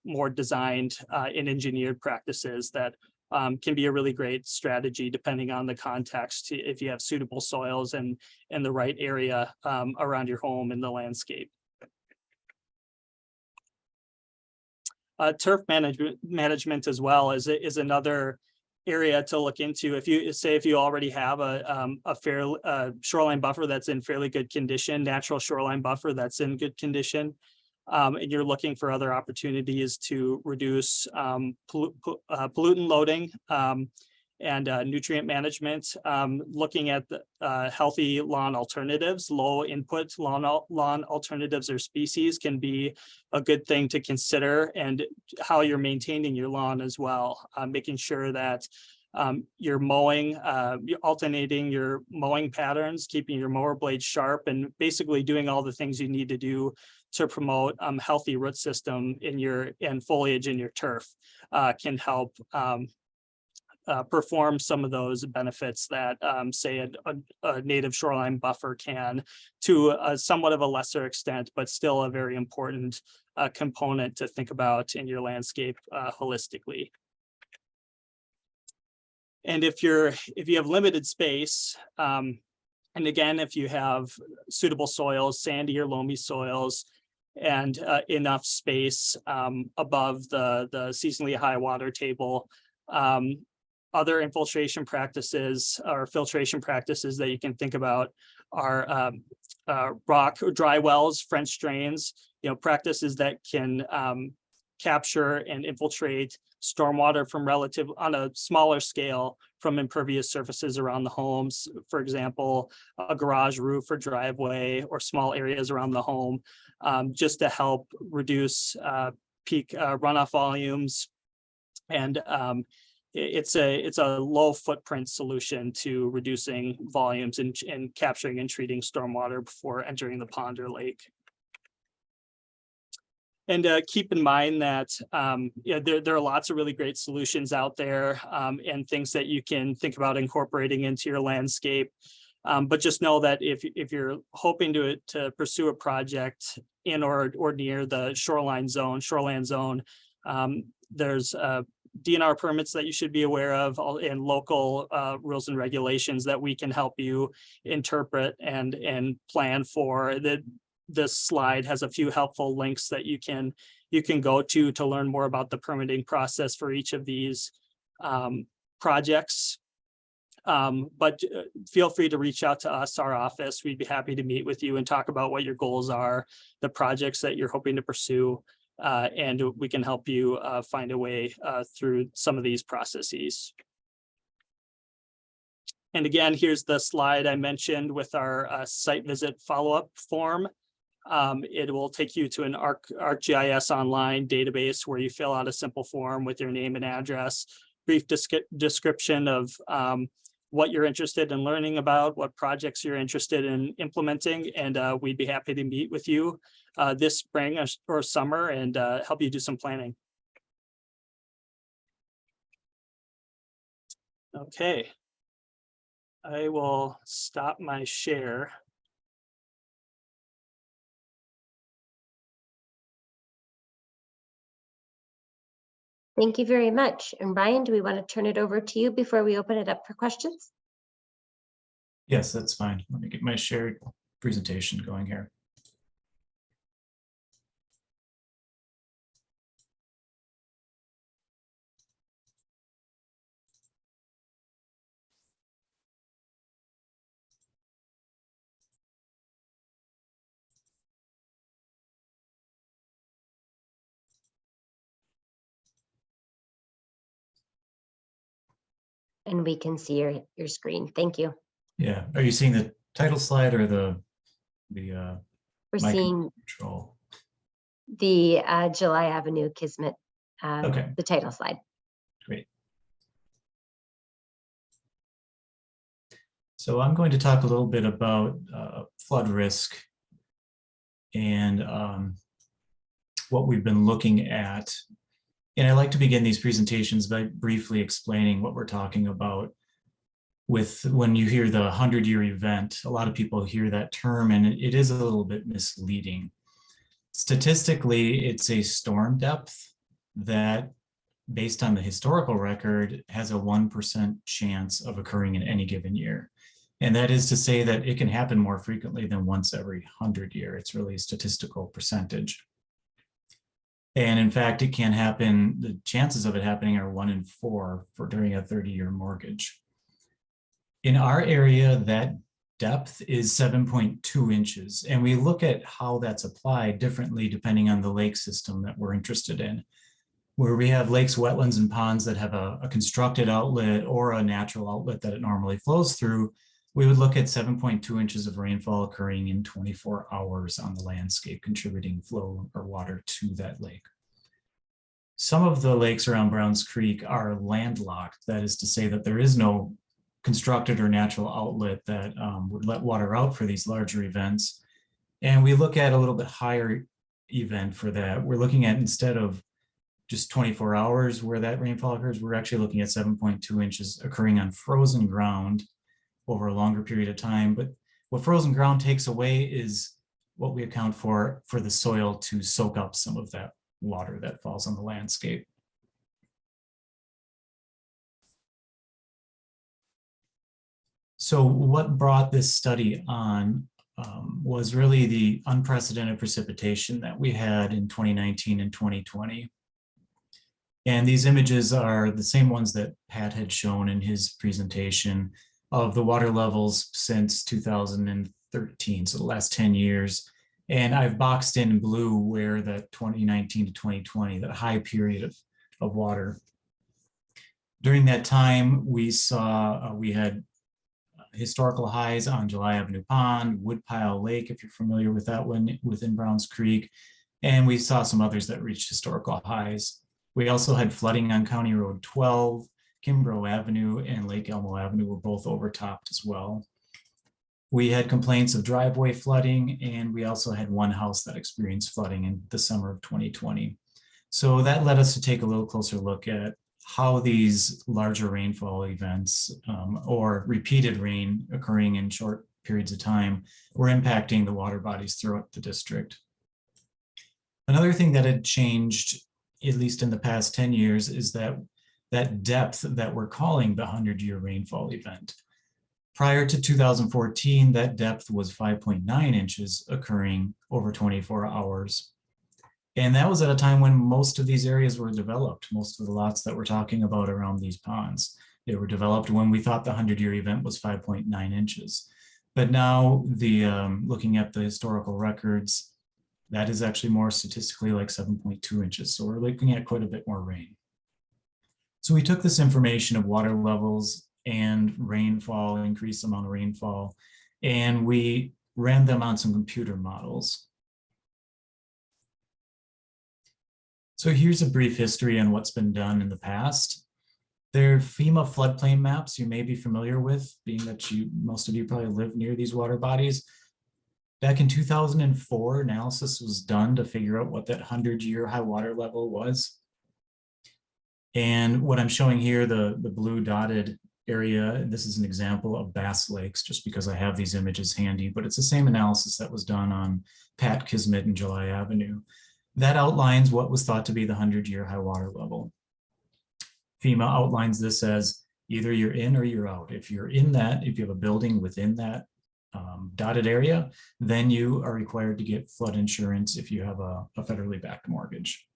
Speaker 4: more designed and engineered practices that can be a really great strategy depending on the context, if you have suitable soils and the right area around your home in the landscape. Turf management as well is another area to look into. If you already have a fair shoreline buffer that's in fairly good condition, natural shoreline buffer that's in good condition, and you're looking for other opportunities to reduce pollutant loading and nutrient management, looking at the healthy lawn alternatives, low input lawn alternatives or species can be a good thing to consider, and how you're maintaining your lawn as well, making sure that you're mowing, alternating your mowing patterns, keeping your mower blades sharp, and basically doing all the things you need to do to promote healthy root system and foliage in your turf can help perform some of those benefits that say a native shoreline buffer can, to somewhat of a lesser extent, but still a very important component to think about in your landscape holistically. And if you have limited space, and again, if you have suitable soils, sandy or loamy soils, and enough space above the seasonally high water table, other infiltration practices or filtration practices that you can think about are rock or dry wells, French drains, practices that can capture and infiltrate stormwater from on a smaller scale from impervious surfaces around the homes, for example, a garage roof or driveway or small areas around the home, just to help reduce peak runoff volumes. And it's a low footprint solution to reducing volumes and capturing and treating stormwater before entering the pond or lake. And keep in mind that there are lots of really great solutions out there, and things that you can think about incorporating into your landscape. But just know that if you're hoping to pursue a project in or near the shoreline zone, there's DNR permits that you should be aware of, and local rules and regulations that we can help you interpret and plan for. This slide has a few helpful links that you can go to learn more about the permitting process for each of these projects. But feel free to reach out to us, our office. We'd be happy to meet with you and talk about what your goals are, the projects that you're hoping to pursue, and we can help you find a way through some of these processes. And again, here's the slide I mentioned with our site visit follow-up form. It will take you to an ArcGIS online database where you fill out a simple form with your name and address, brief description of what you're interested in learning about, what projects you're interested in implementing, and we'd be happy to meet with you this spring or summer and help you do some planning. Okay, I will stop my share.
Speaker 1: Thank you very much. And Ryan, do we want to turn it over to you before we open it up for questions?
Speaker 3: Yes, that's fine. Let me get my shared presentation going here.
Speaker 1: And we can see your screen. Thank you.
Speaker 3: Yeah, are you seeing the title slide or the
Speaker 1: We're seeing
Speaker 3: control?
Speaker 1: the July Avenue Kismet,
Speaker 3: Okay,
Speaker 1: the title slide.
Speaker 3: great. So I'm going to talk a little bit about flood risk and what we've been looking at. And I like to begin these presentations by briefly explaining what we're talking about. When you hear the 100-year event, a lot of people hear that term and it is a little bit misleading. Statistically, it's a storm depth that, based on the historical record, has a 1% chance of occurring in any given year. And that is to say that it can happen more frequently than once every 100 years. It's really a statistical percentage. And in fact, it can happen, the chances of it happening are 1 in 4 during a 30-year mortgage. In our area, that depth is 7.2 inches. And we look at how that's applied differently depending on the lake system that we're interested in. where we have lakes, wetlands, and ponds that have a constructed outlet or a natural outlet that it normally flows through, we would look at 7.2 inches of rainfall occurring in 24 hours on the landscape, contributing flow or water to that lake. Some of the lakes around Browns Creek are landlocked. That is to say that there is no constructed or natural outlet that would let water out for these larger events. And we look at a little bit higher event for that. We're looking at, instead of just 24 hours where that rainfall occurs, we're actually looking at 7.2 inches occurring on frozen ground over a longer period of time. But what frozen ground takes away is what we account for the soil to soak up some of that water that falls on the landscape. So what brought this study on was really the unprecedented precipitation that we had in 2019 and 2020. And these images are the same ones that Pat had shown in his presentation of the water levels since 2013, so the last 10 years. And I've boxed in blue where that 2019 to 2020, that high period of water. During that time, we saw, we had historical highs on July Avenue Pond, Woodpile Lake, if you're familiar with that one, within Browns Creek. And we saw some others that reached historical highs. We also had flooding on County Road 12, Kimbrough Avenue and Lake Elmo Avenue were both overtopped as well. We had complaints of driveway flooding, and we also had one house that experienced flooding in the summer of 2020. So that led us to take a little closer look at how these larger rainfall events or repeated rain occurring in short periods of time were impacting the water bodies throughout the district. Another thing that had changed, at least in the past 10 years, is that depth that we're calling the 100-year rainfall event. Prior to 2014, that depth was 5.9 inches occurring over 24 hours. And that was at a time when most of these areas were developed. Most of the lots that we're talking about around these ponds, they were developed when we thought the 100-year event was 5.9 inches. But now, looking at the historical records, that is actually more statistically like 7.2 inches. So we're looking at quite a bit more rain. So we took this information of water levels and rainfall, increased amount of rainfall, and we ran them on some computer models. So here's a brief history on what's been done in the past. They're FEMA floodplain maps you may be familiar with, being that most of you probably live near these water bodies. Back in 2004, analysis was done to figure out what that 100-year high water level was. And what I'm showing here, the blue dotted area, this is an example of Bass Lakes, just because I have these images handy, but it's the same analysis that was done on Pat, Kismet, and July Avenue. That outlines what was thought to be the 100-year high water level. FEMA outlines this as either you're in or you're out. If you're in that, if you have a building within that dotted area, then you are required to get flood insurance if you have a federally backed mortgage.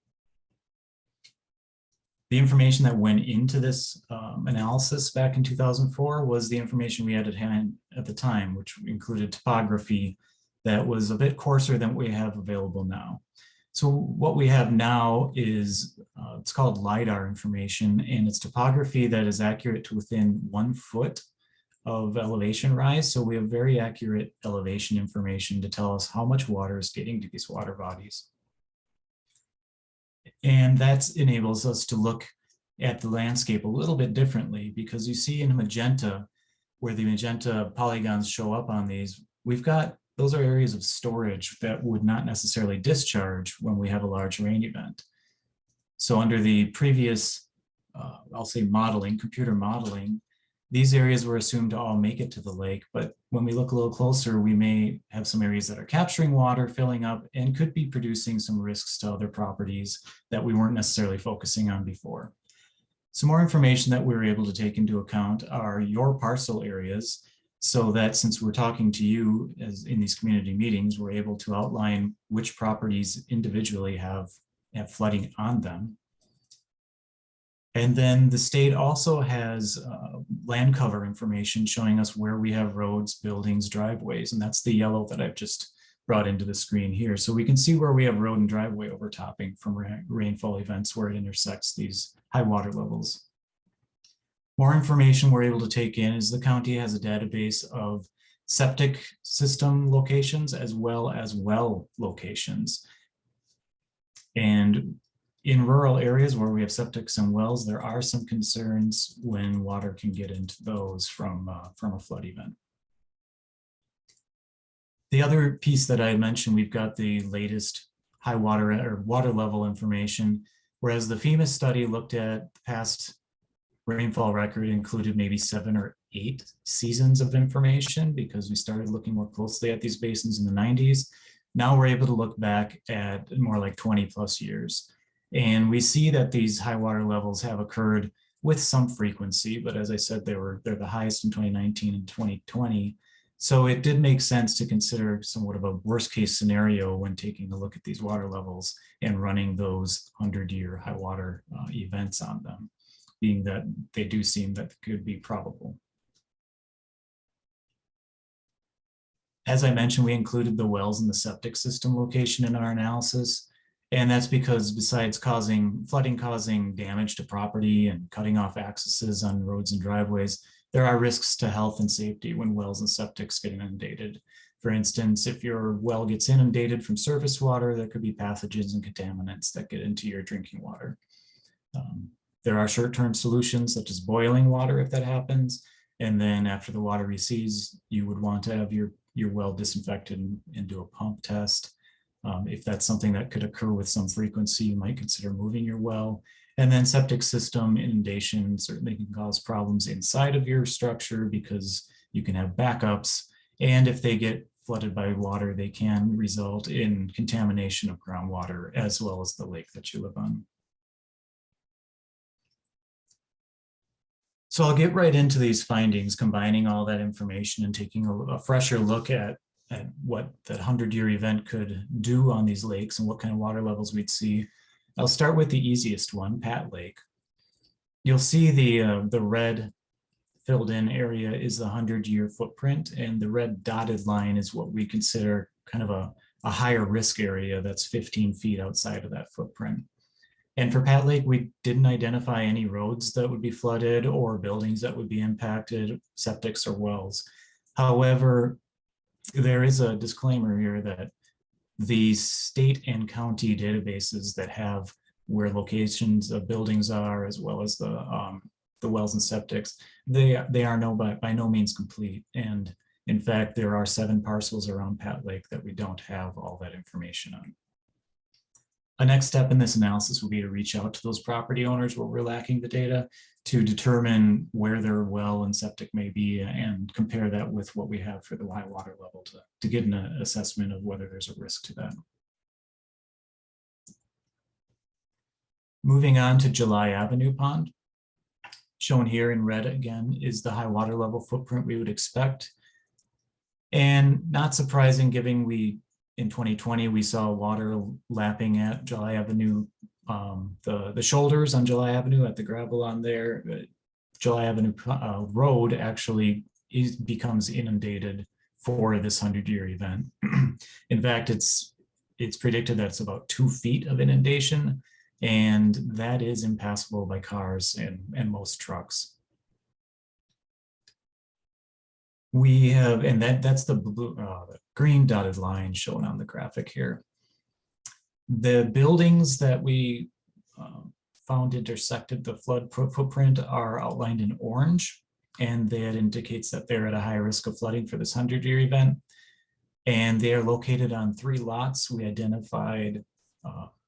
Speaker 3: The information that went into this analysis back in 2004 was the information we had at hand at the time, which included topography that was a bit coarser than what we have available now. So what we have now is, it's called LiDAR information, and it's topography that is accurate to within 1 foot of elevation rise. So we have very accurate elevation information to tell us how much water is getting to these water bodies. And that enables us to look at the landscape a little bit differently, because you see in magenta, where the magenta polygons show up on these, we've got, those are areas of storage that would not necessarily discharge when we have a large rain event. So under the previous, I'll say modeling, computer modeling, these areas were assumed to all make it to the lake, but when we look a little closer, we may have some areas that are capturing water, filling up, and could be producing some risks to other properties that we weren't necessarily focusing on before. Some more information that we were able to take into account are your parcel areas, so that since we're talking to you as in these community meetings, we're able to outline which properties individually have flooding on them. And then the state also has land cover information showing us where we have roads, buildings, driveways, and that's the yellow that I've just brought into the screen here. So we can see where we have road and driveway overtopping from rainfall events where it intersects these high water levels. More information we're able to take in is the county has a database of septic system locations as well as well locations. And in rural areas where we have septics and wells, there are some concerns when water can get into those from a flood event. The other piece that I mentioned, we've got the latest high water or water level information, whereas the FEMA study looked at the past rainfall record included maybe 7 or 8 seasons of information because we started looking more closely at these basins in the 90s. Now we're able to look back at more like 20 plus years. And we see that these high water levels have occurred with some frequency, but as I said, they're the highest in 2019 and 2020. So it did make sense to consider somewhat of a worst case scenario when taking a look at these water levels and running those 100-year high water events on them, being that they do seem that could be probable. As I mentioned, we included the wells and the septic system location in our analysis. And that's because besides flooding causing damage to property and cutting off accesses on roads and driveways, there are risks to health and safety when wells and septics get inundated. For instance, if your well gets inundated from surface water, there could be pathogens and contaminants that get into your drinking water. There are short-term solutions such as boiling water if that happens. And then after the water recedes, you would want to have your well disinfected and do a pump test. If that's something that could occur with some frequency, you might consider moving your well. And then septic system inundation certainly can cause problems inside of your structure because you can have backups. And if they get flooded by water, they can result in contamination of groundwater as well as the lake that you live on. So I'll get right into these findings, combining all that information and taking a fresher look at what that 100-year event could do on these lakes and what kind of water levels we'd see. I'll start with the easiest one, Pat Lake. You'll see the red filled in area is the 100-year footprint, and the red dotted line is what we consider kind of a higher risk area that's 15 feet outside of that footprint. And for Pat Lake, we didn't identify any roads that would be flooded or buildings that would be impacted, septics or wells. However, there is a disclaimer here that the state and county databases that have where locations of buildings are, as well as the wells and septics, they are by no means complete. And in fact, there are 7 parcels around Pat Lake that we don't have all that information on. A next step in this analysis will be to reach out to those property owners where we're lacking the data to determine where their well and septic may be and compare that with what we have for the high water level to get an assessment of whether there's a risk to that. Moving on to July Avenue Pond. Shown here in red again is the high water level footprint we would expect. And not surprising, given in 2020, we saw water lapping at July Avenue, the shoulders on July Avenue at the gravel on there. July Avenue Road actually becomes inundated for this 100-year event. In fact, it's predicted that it's about 2 feet of inundation, and that is impassable by cars and most trucks. We have, and that's the blue, the green dotted line shown on the graphic here. The buildings that we found intersected the flood footprint are outlined in orange, and that indicates that they're at a high risk of flooding for this 100-year event. And they are located on 3 lots. We identified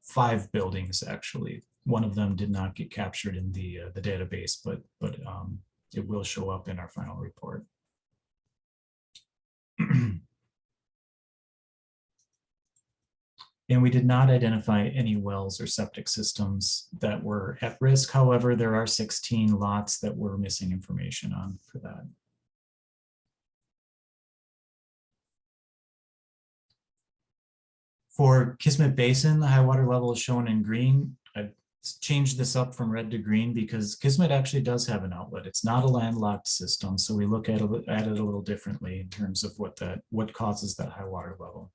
Speaker 3: 5 buildings, actually. One of them did not get captured in the database, but it will show up in our final report. And we did not identify any wells or septic systems that were at risk. However, there are 16 lots that we're missing information on for that. For Kismet Basin, the high water level is shown in green. I've changed this up from red to green because Kismet actually does have an outlet. It's not a landlocked system, so we look at it a little differently in terms of what causes that high water level.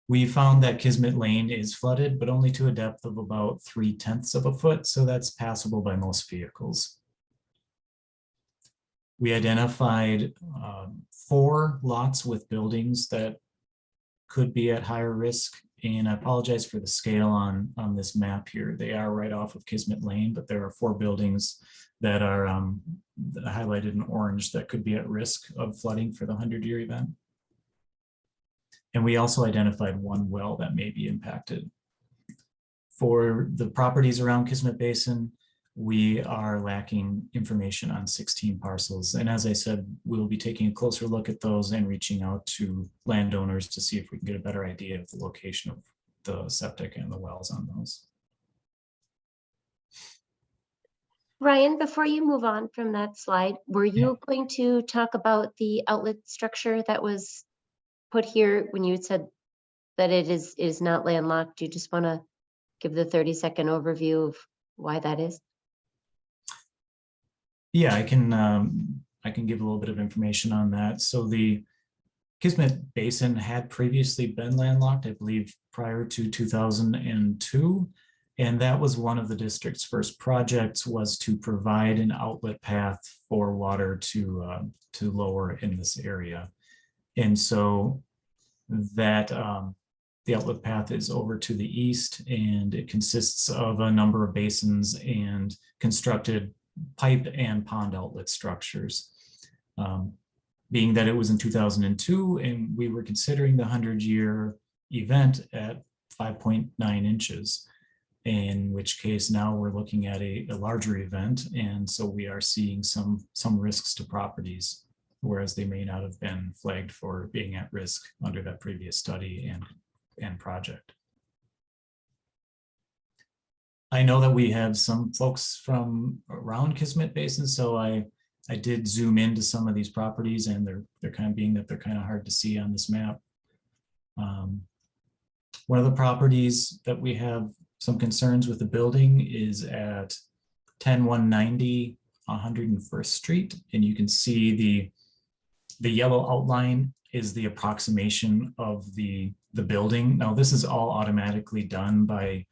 Speaker 3: We found that Kismet Lane is flooded, but only to a depth of about 3/10 of a foot, so that's passable by most vehicles. We identified 4 lots with buildings that could be at higher risk, and I apologize for the scale on this map here. They are right off of Kismet Lane, but there are 4 buildings that are highlighted in orange that could be at risk of flooding for the 100-year event. And we also identified 1 well that may be impacted. For the properties around Kismet Basin, we are lacking information on 16 parcels. And as I said, we'll be taking a closer look at those and reaching out to landowners to see if we can get a better idea of the location of the septic and the wells on those.
Speaker 1: Ryan, before you move on from that slide, were you going to talk about the outlet structure that was put here when you said that it is not landlocked? Do you just want to give the 30-second overview of why that is?
Speaker 3: Yeah, I can give a little bit of information on that. So the Kismet Basin had previously been landlocked, I believe, prior to 2002. And that was one of the district's first projects, was to provide an outlet path for water to lower in this area. And so that the outlet path is over to the east, and it consists of a number of basins and constructed pipe and pond outlet structures. Being that it was in 2002 and we were considering the 100-year event at 5.9 inches, in which case now we're looking at a larger event. And so we are seeing some risks to properties, whereas they may not have been flagged for being at risk under that previous study and project. I know that we have some folks from around Kismet Basin, so I did zoom into some of these properties, and they're kind of hard to see on this map. One of the properties that we have some concerns with the building is at 10190 101st Street, and you can see the yellow outline is the approximation of the building. Now, this is all automatically done by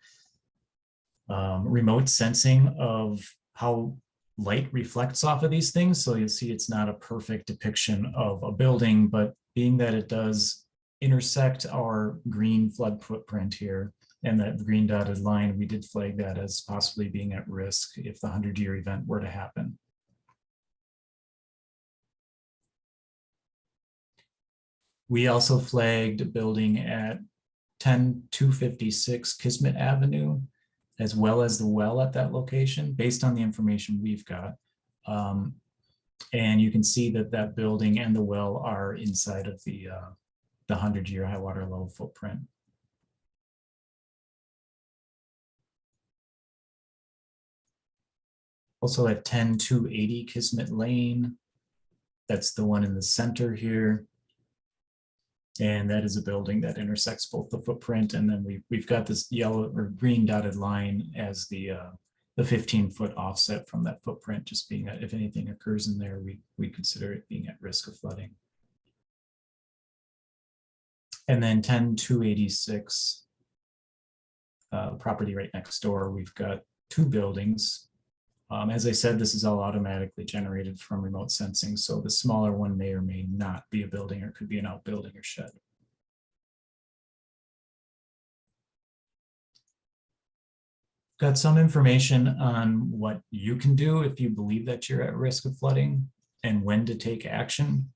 Speaker 3: remote sensing of how light reflects off of these things. So you'll see it's not a perfect depiction of a building, but being that it does intersect our green flood footprint here, and that green dotted line, we did flag that as possibly being at risk if the 100-year event were to happen. We also flagged a building at 10256 Kismet Avenue, as well as the well at that location, based on the information we've got. And you can see that that building and the well are inside of the 100-year high water level footprint. Also at 10280 Kismet Lane, that's the one in the center here. And that is a building that intersects both the footprint, and then we've got this yellow or green dotted line as the 15-foot offset from that footprint, just being that if anything occurs in there, we consider it being at risk of flooding. And then 10286, property right next door, we've got 2 buildings. As I said, this is all automatically generated from remote sensing, so the smaller one may or may not be a building, or could be an outbuilding or shed. Got some information on what you can do if you believe that you're at risk of flooding and when to take action.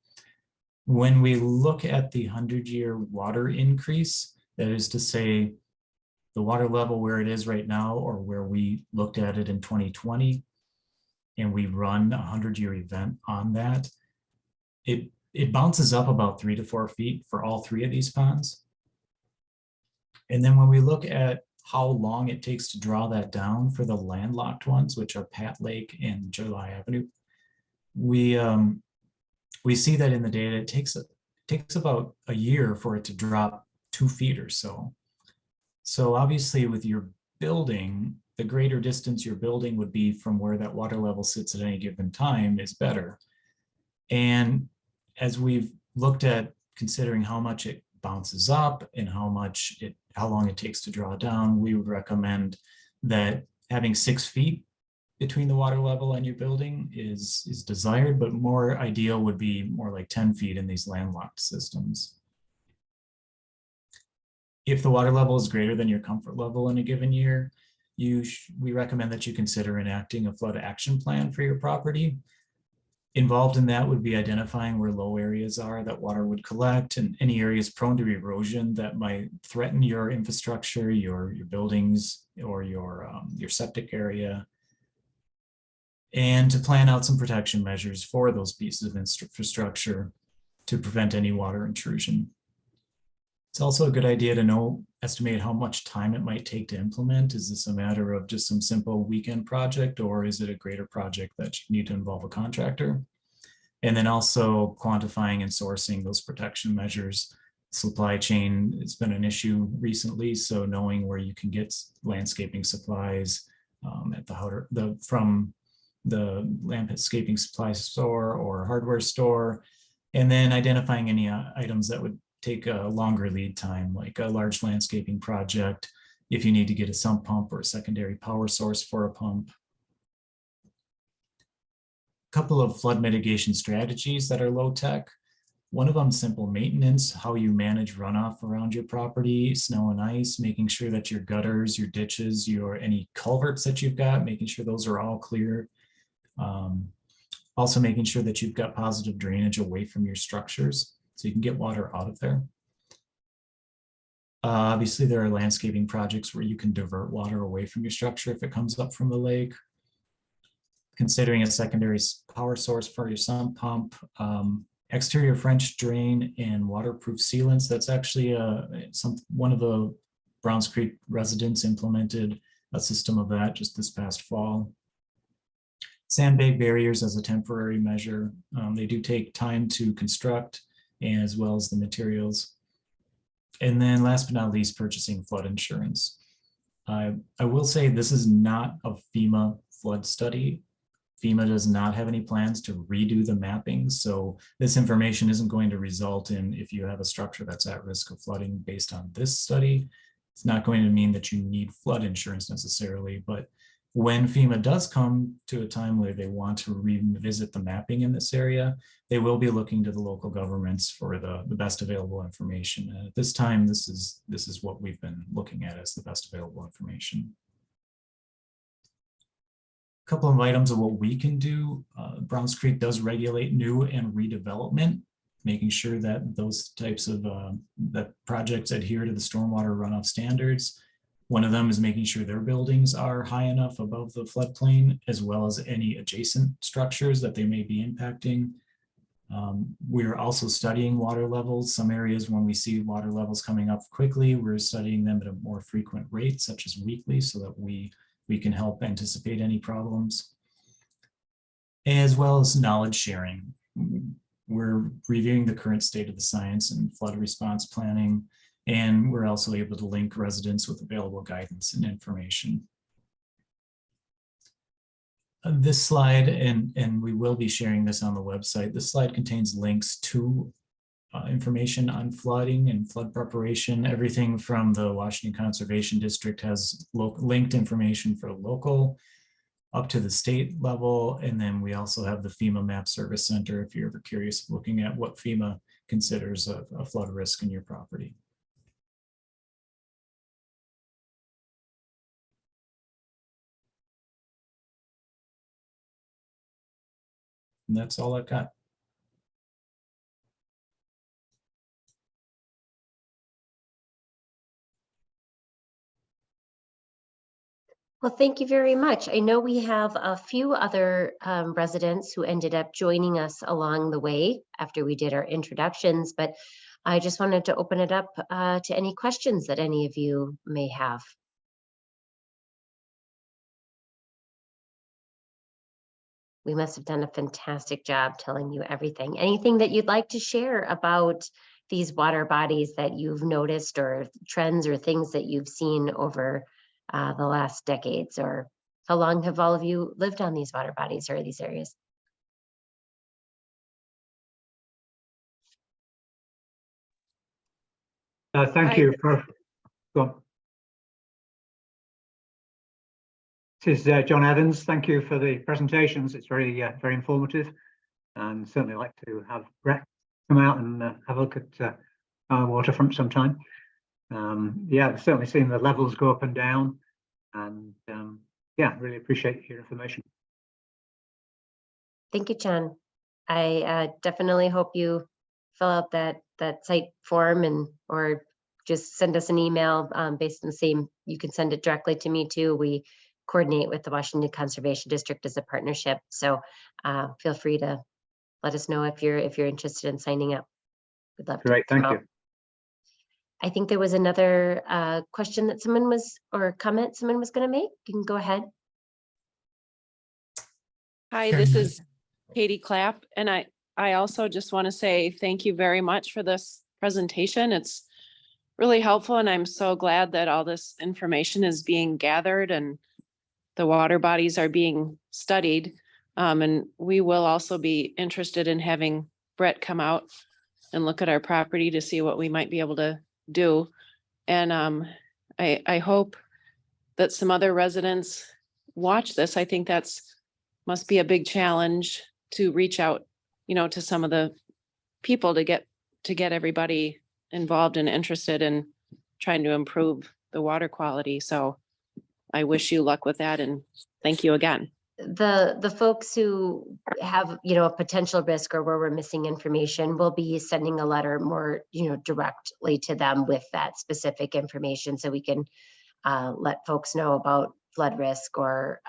Speaker 3: When we look at the 100-year water increase, that is to say, the water level where it is right now, or where we looked at it in 2020, and we run a 100-year event on that, it bounces up about 3 to 4 feet for all 3 of these ponds. And then when we look at how long it takes to draw that down for the landlocked ones, which are Pat Lake and July Avenue, we see that in the data it takes about a year for it to drop 2 feet or so. So obviously with your building, the greater distance your building would be from where that water level sits at any given time is better. And as we've looked at considering how much it bounces up and how long it takes to draw down, we would recommend that having 6 feet between the water level and your building is desired, but more ideal would be more like 10 feet in these landlocked systems. If the water level is greater than your comfort level in a given year, we recommend that you consider enacting a flood action plan for your property. Involved in that would be identifying where low areas are that water would collect, and any areas prone to erosion that might threaten your infrastructure, your buildings, or your septic area. And to plan out some protection measures for those pieces of infrastructure to prevent any water intrusion. It's also a good idea to estimate how much time it might take to implement. Is this a matter of just some simple weekend project, or is it a greater project that you need to involve a contractor? And then also quantifying and sourcing those protection measures. Supply chain has been an issue recently, so knowing where you can get landscaping supplies from the landscaping supply store or hardware store, and then identifying any items that would take a longer lead time, like a large landscaping project, if you need to get a sump pump or a secondary power source for a pump. A couple of flood mitigation strategies that are low tech. One of them, simple maintenance, how you manage runoff around your property, snow and ice, making sure that your gutters, your ditches, any culverts that you've got, making sure those are all clear. Also making sure that you've got positive drainage away from your structures so you can get water out of there. Obviously, there are landscaping projects where you can divert water away from your structure if it comes up from the lake. Considering a secondary power source for your sump pump, exterior French drain and waterproof sealants. That's actually one of the Browns Creek residents implemented a system of that just this past fall. Sandbag barriers as a temporary measure. They do take time to construct, and as well as the materials. And then last but not least, purchasing flood insurance. I will say this is not a FEMA flood study. FEMA does not have any plans to redo the mapping. So this information isn't going to result in, if you have a structure that's at risk of flooding based on this study, it's not going to mean that you need flood insurance necessarily. But when FEMA does come to a time where they want to revisit the mapping in this area, they will be looking to the local governments for the best available information. And at this time, this is what we've been looking at as the best available information. A couple of items of what we can do. Browns Creek does regulate new and redevelopment, making sure that those types of that projects adhere to the stormwater runoff standards. One of them is making sure their buildings are high enough above the floodplain, as well as any adjacent structures that they may be impacting. We're also studying water levels. Some areas, when we see water levels coming up quickly, we're studying them at a more frequent rate, such as weekly, so that we can help anticipate any problems. As well as knowledge sharing. We're reviewing the current state of the science and flood response planning, and we're also able to link residents with available guidance and information. This slide, and we will be sharing this on the website, this slide contains links to information on flooding and flood preparation. Everything from the Washington Conservation District has linked information for local up to the state level. And then we also have the FEMA Map Service Center if you're ever curious looking at what FEMA considers a flood risk in your property. And that's all I've got.
Speaker 1: Well, thank you very much. I know we have a few other residents who ended up joining us along the way after we did our introductions, but I just wanted to open it up to any questions that any of you may have. We must have done a fantastic job telling you everything. Anything that you'd like to share about these water bodies that you've noticed, or trends or things that you've seen over the last decades, or how long have all of you lived on these water bodies or these areas?
Speaker 6: Thank
Speaker 8: Hi.
Speaker 6: you for, go on. This is John Evans. Thank you for the presentations. It's very, very informative, and certainly like to have Brett come out and have a look at our waterfront sometime. Yeah, I've certainly seen the levels go up and down, and yeah, really appreciate your information.
Speaker 1: Thank you, John. I definitely hope you fill out that site form and or just send us an email based on the same. You can send it directly to me too. We coordinate with the Washington Conservation District as a partnership. So feel free to let us know if you're interested in signing up. We'd love to.
Speaker 6: Great, thank you.
Speaker 1: I think there was another question that someone was, or comment someone was going to make. You can go ahead.
Speaker 8: Hi, this is Katie Clapp, and I also just want to say thank you very much for this presentation. It's really helpful, and I'm so glad that all this information is being gathered and the water bodies are being studied. And we will also be interested in having Brett come out and look at our property to see what we might be able to do. And I hope that some other residents watch this. I think must be a big challenge to reach out, to some of the people to get everybody involved and interested in trying to improve the water quality. So I wish you luck with that, and thank you again.
Speaker 1: The folks who have, a potential risk or where we're missing information, will be sending a letter more, directly to them with that specific information, so we can let folks know about flood risk or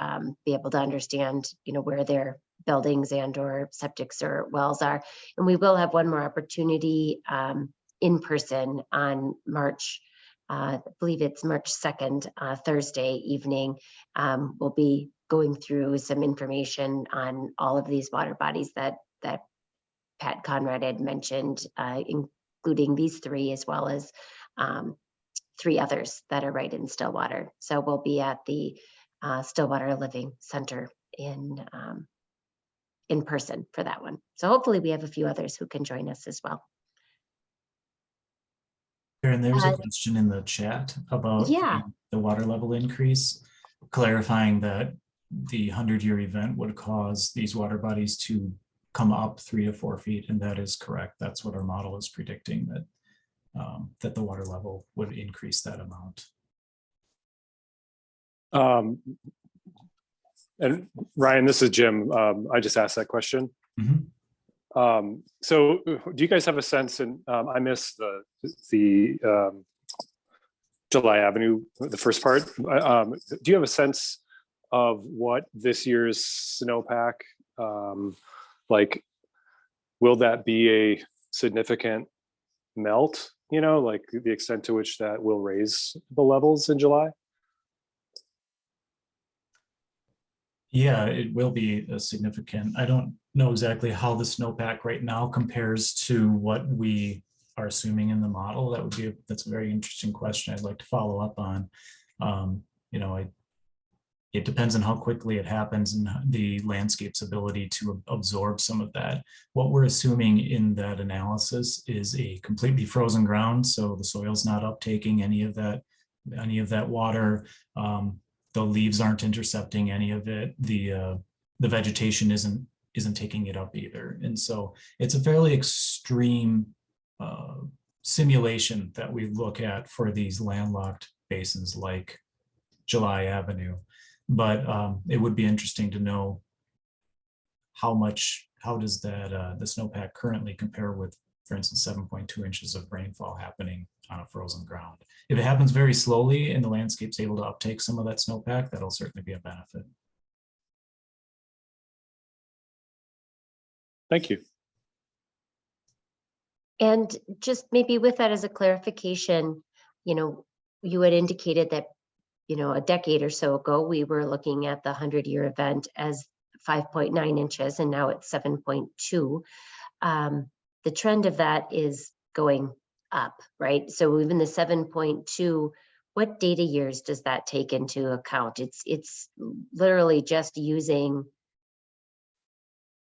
Speaker 1: be able to understand, where their buildings and or septics or wells are. And we will have one more opportunity in person on March, I believe it's March 2nd, Thursday evening. We'll be going through some information on all of these water bodies that Pat Conrad had mentioned, including these three, as well as 3 others that are right in Stillwater. So we'll be at the Stillwater Living Center in person for that one. So hopefully we have a few others who can join us as well.
Speaker 3: Karen, there's a question in the chat about the water level increase, clarifying that the 100-year event would cause these water bodies to come up 3 to 4 feet, and that is correct. That's what our model is predicting, that that the water level would increase that amount.
Speaker 9: And Ryan, this is Jim. I just asked that question.
Speaker 3: Mm-hmm.
Speaker 9: So do you guys have a sense, and I missed the July Avenue, the first part. Do you have a sense of what this year's snowpack, like, will that be a significant melt, like the extent to which that will raise the levels in July?
Speaker 3: Yeah, it will be a significant. I don't know exactly how the snowpack right now compares to what we are assuming in the model. That's a very interesting question I'd like to follow up on. It depends on how quickly it happens and the landscape's ability to absorb some of that. What we're assuming in that analysis is a completely frozen ground, so the soil's not uptaking any of that water. The leaves aren't intercepting any of it. The vegetation isn't taking it up either. And so it's a fairly extreme simulation that we look at for these landlocked basins like July Avenue. But it would be interesting to know how does that the snowpack currently compare with, for instance, 7.2 inches of rainfall happening on a frozen ground. If it happens very slowly and the landscape's able to uptake some of that snowpack, that'll certainly be a benefit.
Speaker 9: Thank you.
Speaker 1: And just maybe with that as a clarification, you had indicated that, a decade or so ago, we were looking at the 100-year event as 5.9 inches, and now it's 7.2. The trend of that is going up, right? So even the 7.2, what data years does that take into account? It's literally just using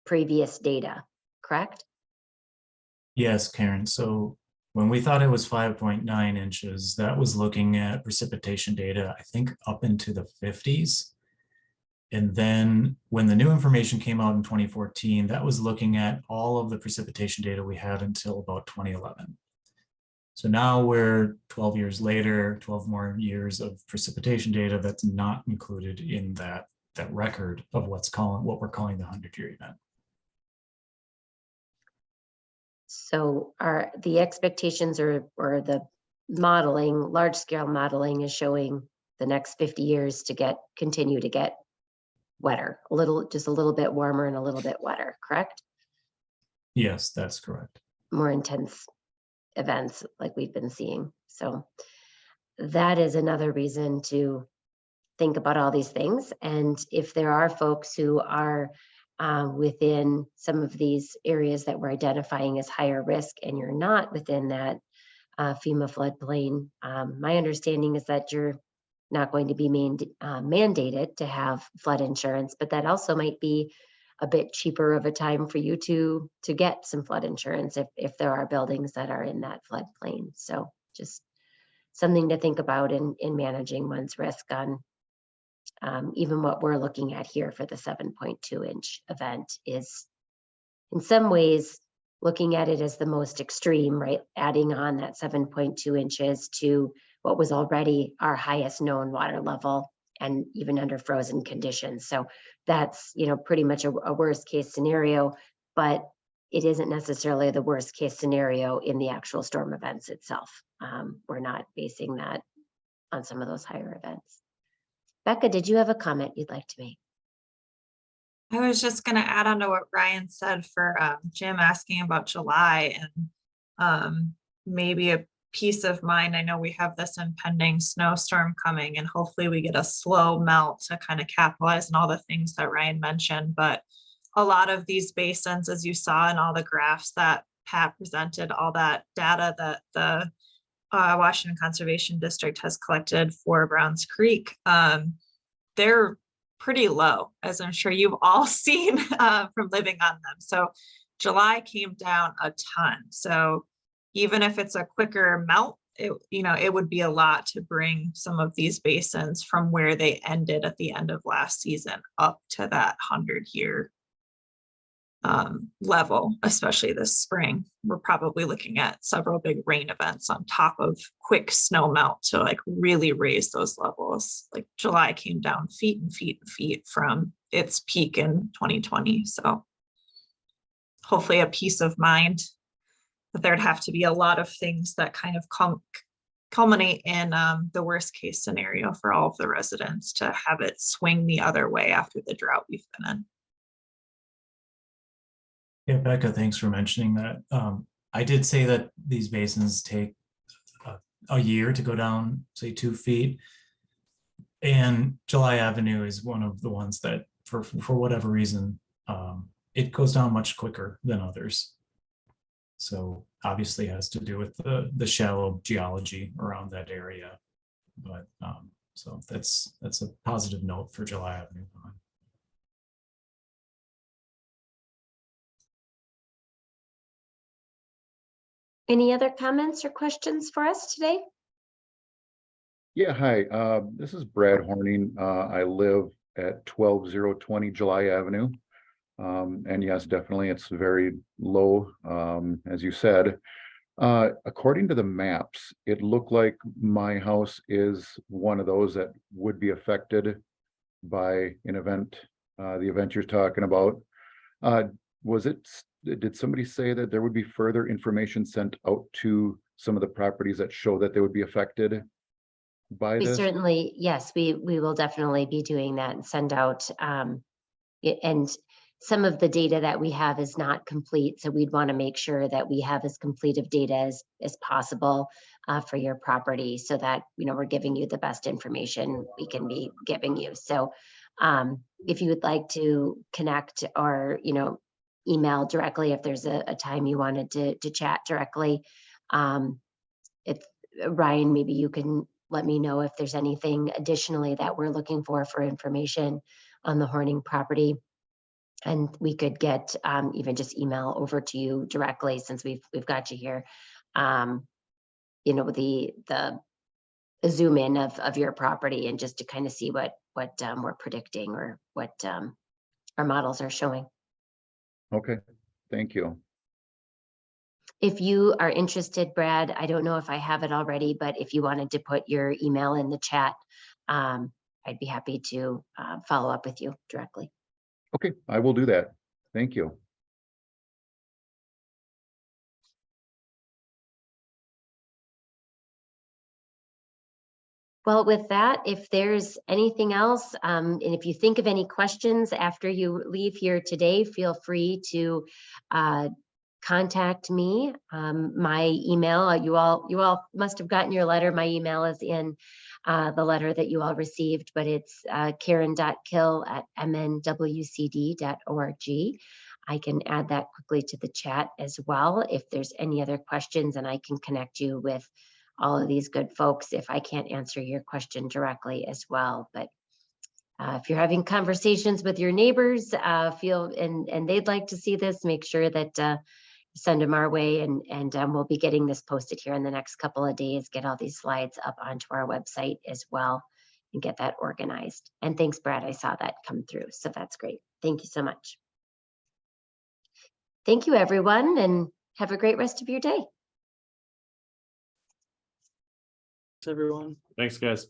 Speaker 1: previous data, correct?
Speaker 3: Yes, Karen. So When we thought it was 5.9 inches, that was looking at precipitation data, I think up into the 50s. And then when the new information came out in 2014, that was looking at all of the precipitation data we had until about 2011. So now we're 12 years later, 12 more years of precipitation data that's not included in that record of what we're calling the 100-year event.
Speaker 1: So the expectations or the modeling, large scale modeling is showing the next 50 years to continue to get wetter, just a little bit warmer and a little bit wetter, correct?
Speaker 3: Yes, that's correct.
Speaker 1: More intense events like we've been seeing. So that is another reason to think about all these things. And if there are folks who are within some of these areas that we're identifying as higher risk and you're not within that FEMA floodplain, my understanding is that you're not going to be mandated to have flood insurance, but that also might be a bit cheaper of a time for you to get some flood insurance if there are buildings that are in that floodplain. So just something to think about in managing one's risk on even what we're looking at here for the 7.2 inch event is in some ways looking at it as the most extreme, right? Adding on that 7.2 inches to what was already our highest known water level and even under frozen conditions. So that's, pretty much a worst case scenario, but it isn't necessarily the worst case scenario in the actual storm events itself. We're not basing that on some of those higher events. Becca, did you have a comment you'd like to make?
Speaker 5: I was just going to add on to what Ryan said for Jim asking about July and maybe a peace of mind. I know we have this impending snowstorm coming and hopefully we get a slow melt to kind of capitalize on all the things that Ryan mentioned. But a lot of these basins, as you saw in all the graphs that Pat presented, all that data that the Washington Conservation District has collected for Browns Creek, they're pretty low, as I'm sure you've all seen from living on them. So July came down a ton. So even if it's a quicker melt, it would be a lot to bring some of these basins from where they ended at the end of last season up to that 100-year level, especially this spring. We're probably looking at several big rain events on top of quick snow melt to like really raise those levels. Like July came down feet and feet and feet from its peak in 2020. So hopefully a peace of mind, but there'd have to be a lot of things that kind of culminate in the worst case scenario for all of the residents to have it swing the other way after the drought we've been in.
Speaker 3: Yeah, Becca, thanks for mentioning that. I did say that these basins take a year to go down, say 2 feet. And July Avenue is one of the ones that for whatever reason, it goes down much quicker than others. So obviously has to do with the shallow geology around that area. But so that's a positive note for July Avenue.
Speaker 1: Any other comments or questions for us today?
Speaker 10: Yeah, hi, this is Brad Horning. I live at 12020 July Avenue. And yes, definitely it's very low, as you said. According to the maps, it looked like my house is one of those that would be affected by an event, the event you're talking about. Did somebody say that there would be further information sent out to some of the properties that show that they would be affected by
Speaker 1: We
Speaker 10: this?
Speaker 1: certainly, yes, we will definitely be doing that and send out. And some of the data that we have is not complete, so we'd want to make sure that we have as complete of data as possible for your property, so that we're giving you the best information we can be giving you. So if you would like to connect or email directly, if there's a time you wanted to chat directly, if Ryan, maybe you can let me know if there's anything additionally that we're looking for information on the Horning property. And we could get even just email over to you directly, since we've got you here. you know, the zoom in of your property, and just to kind of see what we're predicting, or what our models are showing.
Speaker 10: Okay, thank you.
Speaker 1: If you are interested, Brad, I don't know if I have it already, but if you wanted to put your email in the chat, I'd be happy to follow up with you directly.
Speaker 10: Okay, I will do that. Thank you.
Speaker 1: Well, with that, if there's anything else, and if you think of any questions after you leave here today, feel free to contact me. My email, you all must have gotten your letter. My email is in the letter that you all received, but it's karen.kill@mnwcd.org. I can add that quickly to the chat as well if there's any other questions, and I can connect you with all of these good folks if I can't answer your question directly as well. But if you're having conversations with your neighbors, and they'd like to see this, make sure that send them our way, and we'll be getting this posted here in the next couple of days, get all these slides up onto our website as well, and get that organized. And thanks, Brad, I saw that come through, so that's great. Thank you so much. Thank you, everyone, and have a great rest of your day.
Speaker 4: Everyone.
Speaker 2: Thanks, guys.